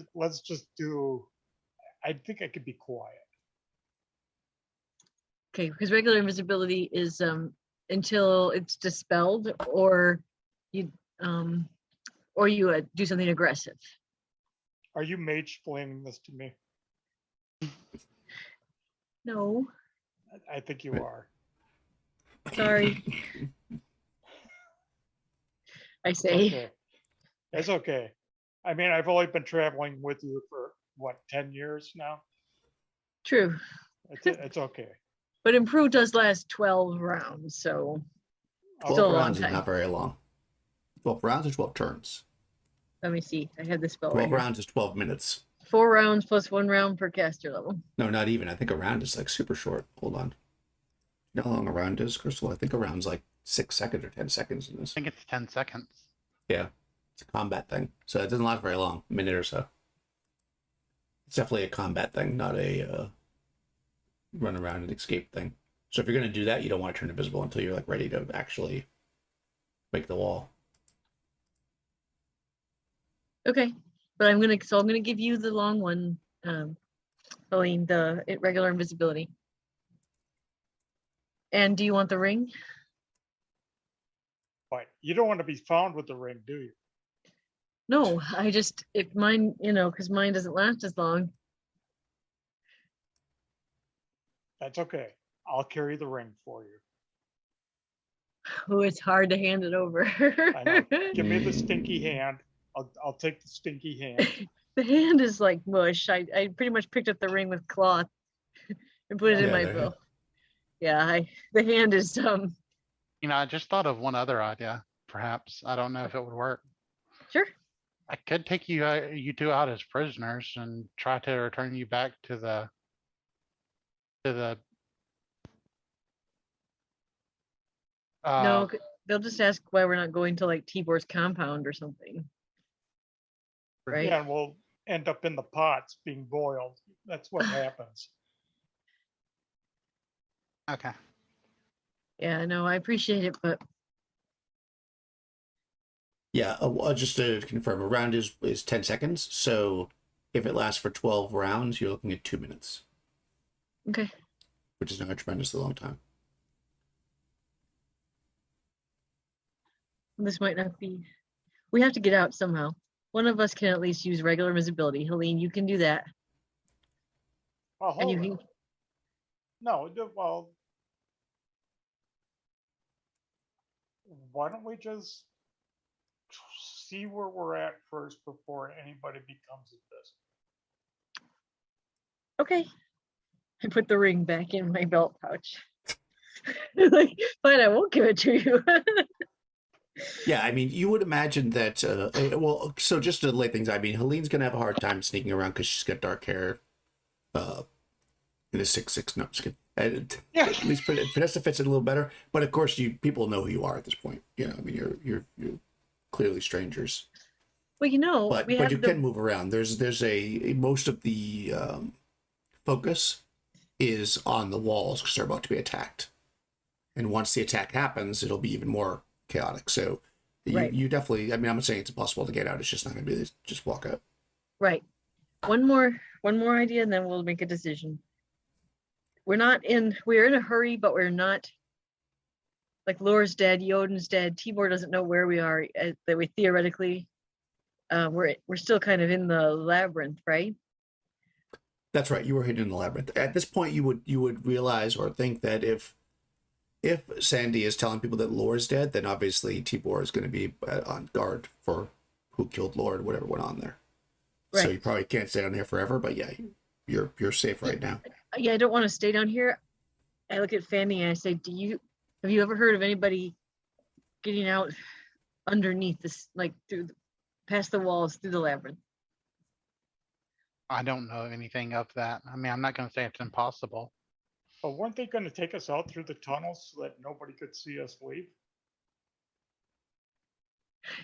just do. I think I could be quiet. Okay, because regular invisibility is until it's dispelled or you do something aggressive. Are you mage explaining this to me? No, I think you are. sorry. I It's say. okay. It's okay. I mean, I've only been traveling with you for what, 10 years now? True. It's okay. But improved does last 12 rounds, so 12 Still a long rounds is time. not very long. 12 rounds or 12 turns? let me see. I had the spell 12 right here. rounds is 12 minutes. 4 rounds plus 1 round per caster level. No, not even. I think a round is like super short. Hold on. You know how long a round is, Crystal? I think a round's like 6 seconds or 10 seconds in this. I think it's 10 seconds. Yeah. It's a combat thing. So it doesn't last very long, a minute or so. It's definitely a combat thing, not a run around and escape thing. So if you're going to do that, you don't want to turn invisible until you're like ready to actually make the wall. Okay. But I'm gonna give you the long one, Helene, the regular invisibility. And do you want the ring? But you don't want to be found with the ring, do you? No, I just, if mine, because mine doesn't last as long. That's okay. I'll carry the ring for you. Oh, it's hard to hand it over. I know. Give me the stinky hand. I'll take the stinky hand. The hand is like mush. I pretty much picked up the ring with cloth and put it in Yeah, my there you bill. Yeah, the hand is I just thought of one other idea, perhaps. I don't know if it would work. sure. I could take you two out as prisoners and try to return you back to the No, they'll just ask why we're not going to like Tibor's compound or something. Right? Yeah, and we'll end up in the pots being boiled. That's what happens. okay. Yeah, no, I appreciate it, but Yeah, just to confirm, a round is 10 seconds. So if it lasts for 12 rounds, you're looking at 2 minutes, okay. which is not a tremendously long time. This might not be. We have to get out somehow. One of us can at least use regular visibility. Helene, you can do that. Well, And you hold can. on. No, well, why don't we just see where we're at first before anybody becomes invisible? Okay. I put the ring back in my belt pouch. Like, fine, I won't give it to you. Yeah, I mean, you would imagine that. Well, so just to lay things, I mean, Helene's gonna have a hard time sneaking around because she's got dark hair. In a 6'6", no, just kidding. And Yeah. at least Vanessa fits it a little better. But of course, people know who you are at this point. You know, I mean, you're clearly strangers. Well, you know, But we you have can move around. There's most of the focus is on the walls because they're about to be attacked, and once the attack happens, it'll be even more chaotic. So Right. you definitely. I mean, I'm not saying it's impossible to get out. It's just not going to be just walk out. right. One more idea, and then we'll make a decision. We're in a hurry, but we're not. Like Lore's dead, Jotun's dead. Tibor doesn't know where we are. That we theoretically, we're still kind of in the labyrinth, right? That's right. You were hidden in the labyrinth. At this point, you would realize or think that if Sandy is telling people that Lore's dead, then obviously Tibor is going to be on guard for who killed Lore, whatever went on there. Right. So you probably can't stay down here forever. But yeah, you're safe right now. Yeah, I don't want to stay down here. I look at Fanny and I say, have you ever heard of anybody getting out underneath this, like past the walls through the labyrinth? I don't know anything of that. I mean, I'm not going to say it's impossible. But weren't they going to take us out through the tunnels so that nobody could see us leave?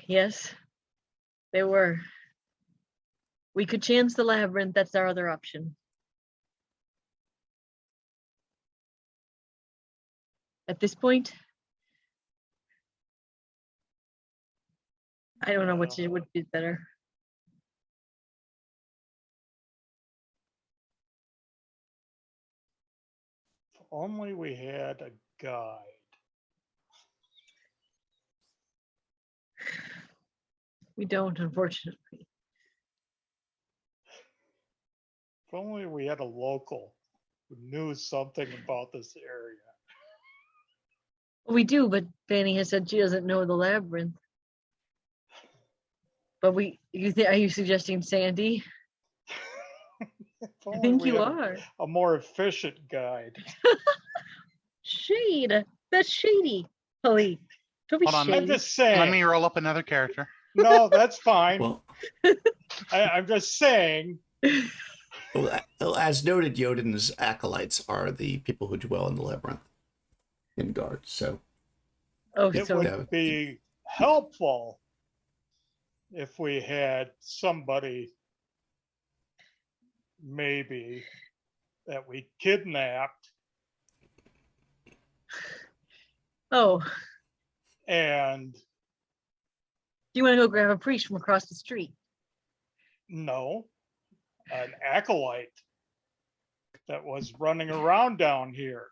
Yes, they were. We could chance the labyrinth. That's our other option. At this point, I don't know which would be better. If only we had a guide. We don't, unfortunately. If only we had a local who knew something about this area. We do, but Fanny has said she doesn't know the labyrinth. But are you suggesting Sandy? If I only think we you had are. a more efficient guide. Shade. That's shady. Holly, don't be Hold on. I'm shady. just saying. Let me roll up another character. No, that's fine. Well, I'm just saying. as noted, Jotun's acolytes are the people who dwell in the labyrinth in guard. So Oh, It so would be helpful if we had somebody maybe that we kidnapped oh, and do you want to go grab a priest from across the street? no, an acolyte that was running around down here.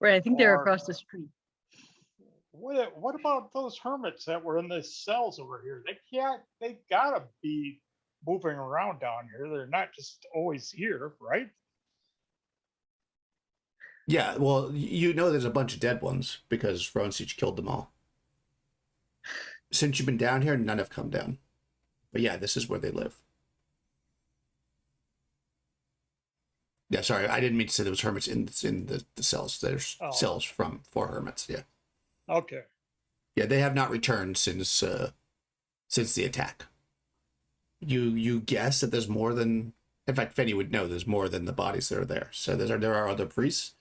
Right, I think they're Or- across the street. What about those hermits that were in the cells over here? They gotta be moving around down here. They're not just always here, right? yeah, well, there's a bunch of dead ones because Ronsic killed them all. Since you've been down here, none have come down. But yeah, this is where they live. Yeah, sorry, I didn't mean to say there was hermits in the cells. There's cells for hermits. Yeah. Okay. Yeah, they have not returned since the attack. You guess that there's more than. In fact, Fenny would know there's more than the bodies that are there. So there are other priests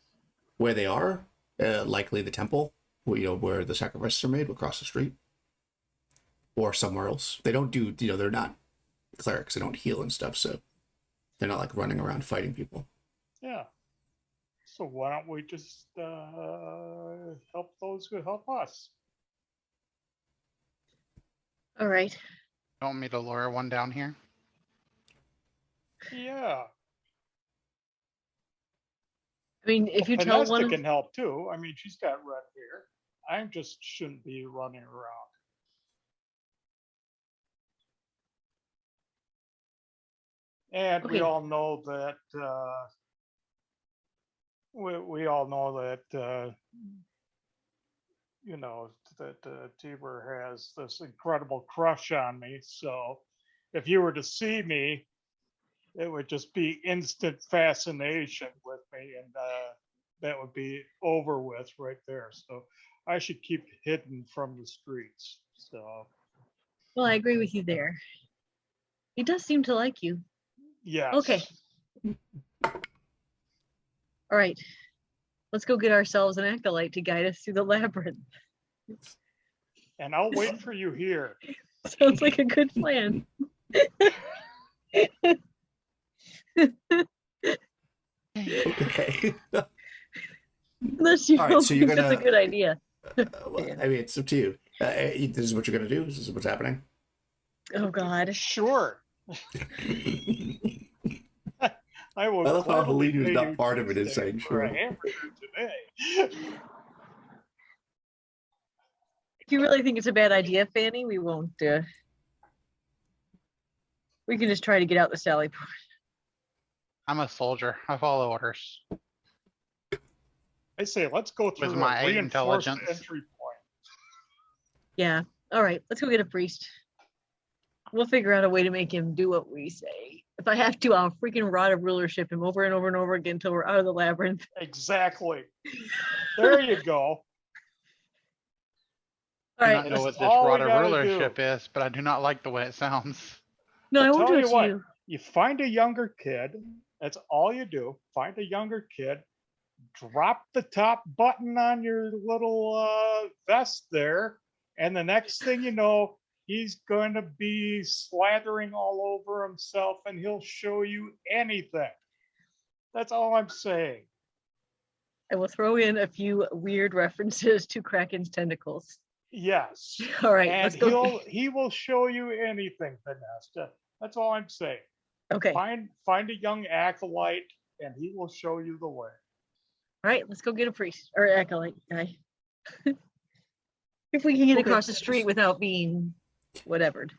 where they are, likely the temple, where the sacrifices are made across the street, or somewhere else. They don't do. They're not clerics. They don't heal and stuff. So they're not like running around fighting people. Yeah. So why don't we just help those who help us? All right. You want me to lure one down here? Yeah. I mean, if you tell Panesta one, can help too. I mean, she's got red hair. I just shouldn't be running around. And we Okay. all know that we all know that you know that Tiber has this incredible crush on me. So if you were to see me, it would just be instant fascination with me, and that would be over with right there. So I should keep hidden from the streets. So well, I agree with you there. He does seem to like you. yes. Okay. All right. Let's go get ourselves an acolyte to guide us through the labyrinth. And I'll wait for you here. Sounds like a good plan. Okay. Unless you All right, don't so you're think that's a gonna- good idea. Well, I mean, it's up to you. This is what you're gonna do. This is what's happening. Oh God. Sure. I will. I love how gladly Helene, who's pay not you part of it, is Tuesday saying for a sure. hamburger today. If you really think it's a bad idea, Fanny, we won't. We can just try to get out the Sally Port. I'm a soldier. I follow orders. I say, let's go through my a 8 reinforced intelligence. entry point. Yeah. All right. Let's go get a priest. We'll figure out a way to make him do what we say. If I have to, I'll freaking rod of rulership him over and over and over again until we're out of the labyrinth. Exactly. There you go. All I do right. not know what That's this all we rod of gotta rulership do. is, but I do not like the way it sounds. No, I I'll won't tell do you it to what. you. You find a younger kid. That's all you do. Find a younger kid. Drop the top button on your little vest there, and the next thing you know, he's going to be slathering all over himself, and he'll show you anything. That's all I'm saying. I will throw in a few weird references to Kraken's tentacles. Yes. All right. And Let's go. he will show you anything, Vanessa. That's all I'm saying. Okay. Find a young acolyte, and he will show you the way. All right. Let's go get a priest or acolyte guy. If we can get Okay. across the street without being whatevered.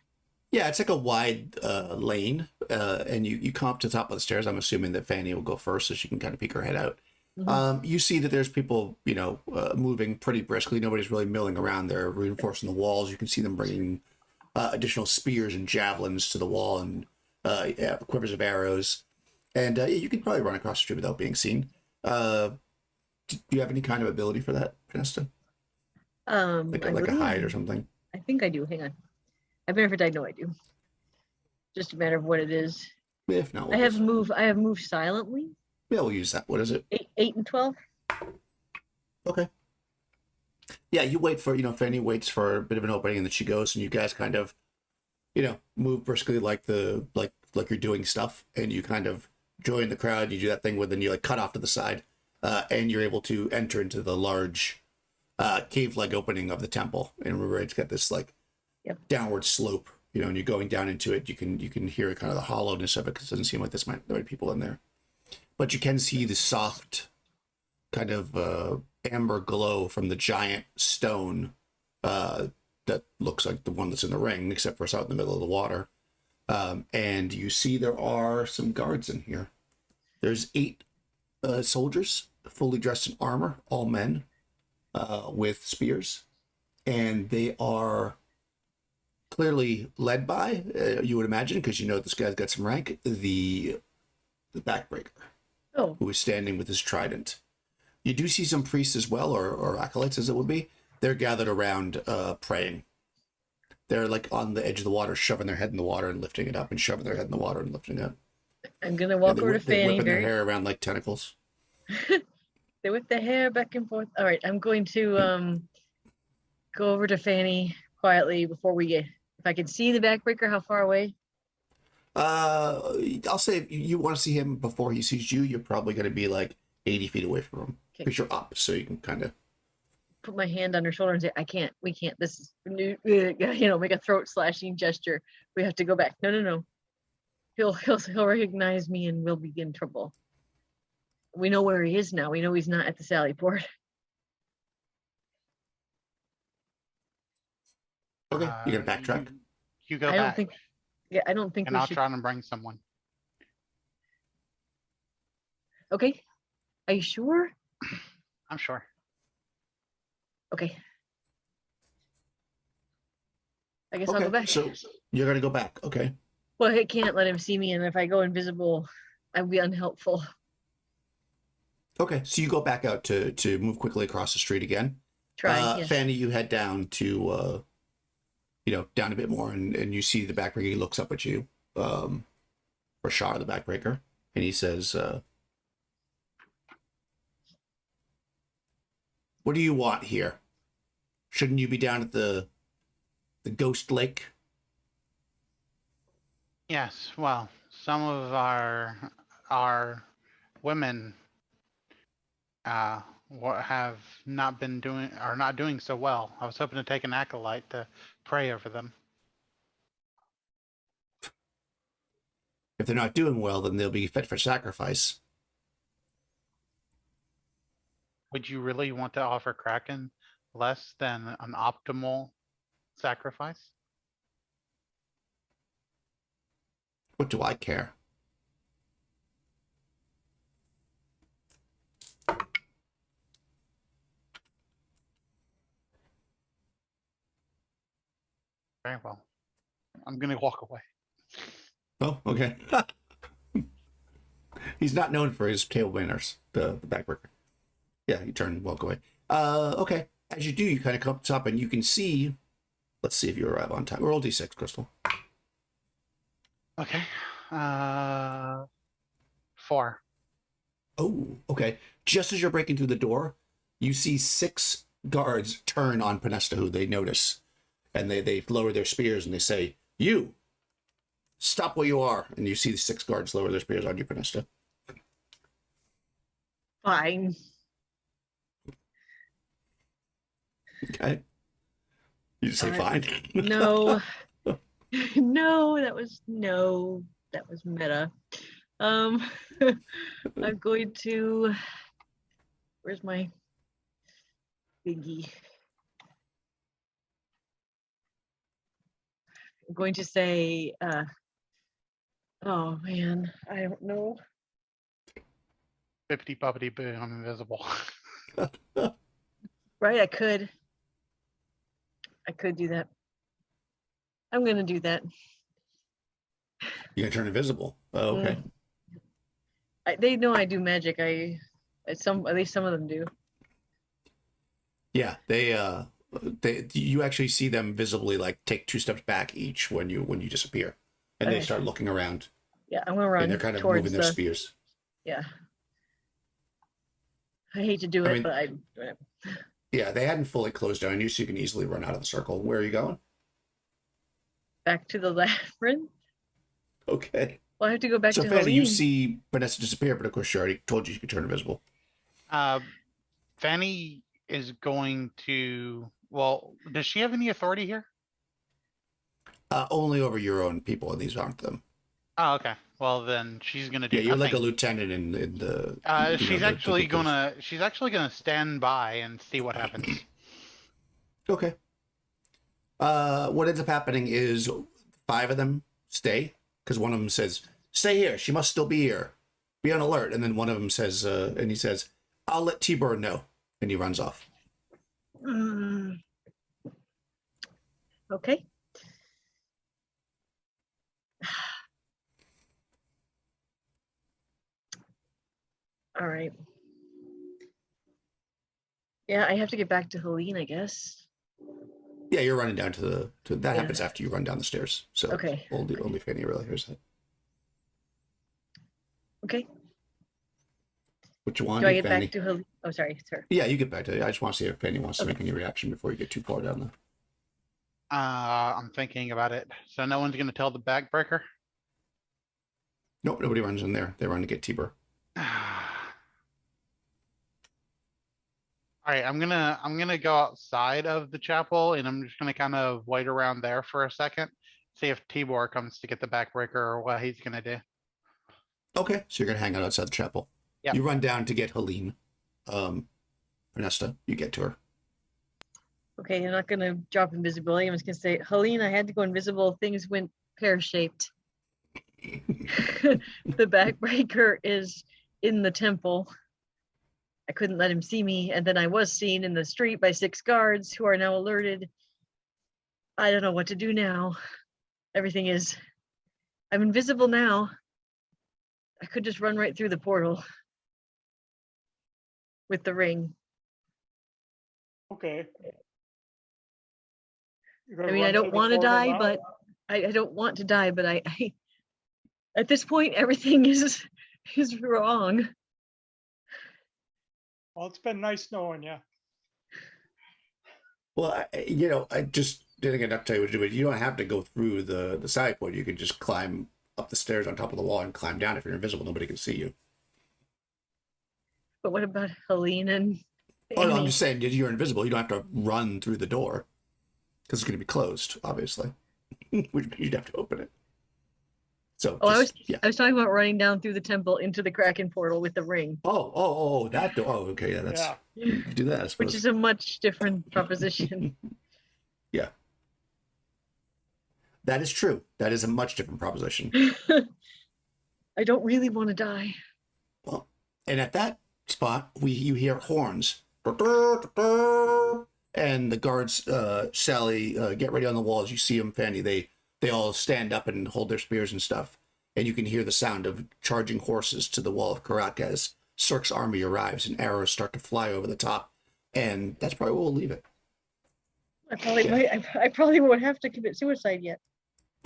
Yeah, it's like a wide lane, and you come up to the top of the stairs. I'm assuming that Fanny will go first, so she can kind of peek her head out. Mhm. You see that there's people, moving pretty briskly. Nobody's really milling around. They're reinforcing the walls. You can see them bringing additional spears and javelins to the wall and quivers of arrows. And you could probably run across the street without being seen. Do you have any kind of ability for that, Panesta? Like I a believe- hide or something? I think I do. Hang on. I've never died. No, I do. Just a matter of what it is. If not, I have move silently. Yeah, we'll use that. What is it? 8 and 12. Okay. Yeah, you wait for, Fanny waits for a bit of an opening and then she goes and you guys kind of, move briskly like you're doing stuff and you kind of join the crowd. You do that thing where then you like cut off to the side and you're able to enter into the large cave-like opening of the temple. And remember, it's got this like downward slope, and you're going down into it. You can hear kind of the hollowness of it because it doesn't seem like there might be people in there. But you can see the soft kind of amber glow from the giant stone that looks like the one that's in the ring, except for it's out in the middle of the water. And you see there are some guards in here. There's 8 soldiers fully dressed in armor, all men, with spears. And they are clearly led by, you would imagine, because this guy's got some rank, the backbreaker. Oh. Who is standing with his trident. You do see some priests as well, or acolytes as it would be. They're gathered around praying. They're like on the edge of the water, shoving their head in the water and lifting it up, and shoving their head in the water and lifting it up. I'm gonna walk over to They're Fanny. whipping their hair around like tentacles. They whip the hair back and forth. All right, I'm going to go over to Fanny quietly before we get. If I can see the backbreaker, how far away? I'll say if you want to see him before he sees you, you're probably going to be like 80 feet away from him. Okay. Because you're up, so you can kind of... Put my hand on her shoulder and say, we can't, this is new, make a throat slashing gesture. We have to go back. No. He'll recognize me and we'll be in trouble. We know where he is now. We know he's not at the Sally Port. Okay, you're going to backtrack? You go I back. don't think, I don't think And we I'll should. try and bring someone. Okay. Are you sure? I'm sure. Okay. I guess I'll Okay, go back. so you're going to go back. Okay. Well, I can't let him see me, and if I go invisible, I'd be unhelpful. Okay, so you go back out to move quickly across the street again. Try, yes. Fanny, you head down to, down a bit more, and you see the backbreaker. He looks up at you, Rashar, the backbreaker, and he says, what do you want here? Shouldn't you be down at the Ghost Lake? Yes, well, some of our women have not been are not doing so well. I was hoping to take an acolyte to pray over them. If they're not doing well, then they'll be fit for sacrifice. Would you really want to offer Kraken less than an optimal sacrifice? What do I care? Very well. I'm gonna walk away. Oh, okay. He's not known for his table manners, the backbreaker. Yeah, you turn and walk away. Okay. As you do, you kind of come up and you can see. Let's see if you arrive on time. Roll D6, Crystal. Okay. 4. Oh, okay. Just as you're breaking through the door, you see 6 guards turn on Panesta, who they notice. And they lower their spears and they say, "You, stop where you are." And you see the 6 guards lower their spears on you, Panesta. Fine. Okay. You just say fine. No. No, that was meta. I'm going to, where's my biggie? I'm going to say, oh man, I don't know. 50 puppety boo, I'm invisible. Right, I could do that. I'm gonna do that. You're gonna turn invisible. Oh, okay. They know I do magic. At least some of them do. Yeah, you actually see them visibly like take 2 steps back each when you disappear, and they Okay. start looking around, Yeah, I'm gonna run and they're kind of towards moving their spears. Yeah. I hate to do I it, mean- but Yeah, they hadn't fully closed down you, so you can easily run out of the circle. Where are you going? back to the labyrinth. Okay. Well, I have to go back So to Fanny, you Helene. see Vanessa disappear, but of course she already told you could turn invisible. Fanny is going to. Well, does she have any authority here? Only over your own people, and these aren't them. Oh, okay. Well, then she's gonna do. Yeah, you're like a nothing. lieutenant in the. She's actually gonna stand by and see what happens. Okay. What ends up happening is 5 of them stay because one of them says, "Stay here. She must still be here. Be on alert." And then one of them says, and he says, "I'll let T-Bird know," and he runs off. Okay. All right. Yeah, I have to get back to Helene, I guess. Yeah, you're running down to that Yeah. happens after you run down the stairs. So Okay. only Fanny really hears that. Okay. What you want, Do I get Fanny? back to Helene? Oh, sorry, sir. Yeah, you get back to it. I just want to see if Fanny wants to make any reaction before you get too far down there. I'm thinking about it. So no one's gonna tell the backbreaker. Nope, nobody runs in there. They run to get T-Bird. All right, I'm gonna go outside of the chapel, and I'm just gonna kind of wait around there for a second, see if Tibor comes to get the backbreaker or what he's gonna do. Okay, so you're gonna hang out outside the chapel. Yep. You run down to get Helene. Ernesta, you get to her. Okay, I'm not gonna drop invisibility. I'm just gonna say, Helene, I had to go invisible. Things went pear-shaped. The backbreaker is in the temple. I couldn't let him see me, and then I was seen in the street by 6 guards who are now alerted. I don't know what to do now. Everything is... I'm invisible now. I could just run right through the portal with the ring. Okay. I mean, I don't want to die, but I don't want to die, but I at this point, everything is wrong. Well, it's been nice knowing you. Well, I just didn't get enough to tell you what to do, but you don't have to go through the side port. You can just climb up the stairs on top of the wall and climb down. If you're invisible, nobody can see you. But what about Helene and Oh, no, I'm Amy? just saying, you're invisible. You don't have to run through the door because it's going to be closed, obviously. You'd have to open it. So, Oh, yeah. I was talking about running down through the temple into the Kraken portal with the ring. Oh, that door. Oh, okay, yeah, that's you can do that, I suppose. Which is a much different proposition. Yeah. That is true. That is a much different proposition. I don't really want to die. Well, and at that spot, you hear horns. And the guards, Sally, get ready on the wall. As you see them, Fanny, they all stand up and hold their spears and stuff. And you can hear the sound of charging horses to the wall of Karak as Cirque's army arrives and arrows start to fly over the top. And that's probably where we'll leave it. I probably won't have to commit suicide yet.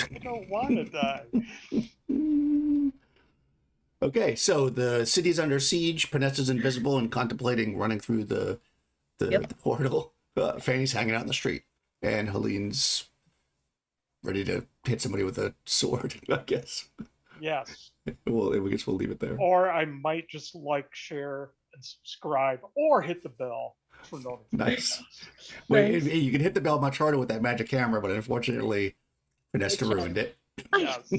I don't want to die. Okay, so the city's under siege. Panessa's invisible and contemplating running through the portal. Fanny's hanging out in the street, and Helene's ready to hit somebody with a sword, I guess. Yes. Well, I guess we'll leave it there. Or I might just like, share, and subscribe, or hit the bell for notifications. Nice. Well, you can hit the bell much harder with that magic camera, but unfortunately, Vanessa ruined it. Yes.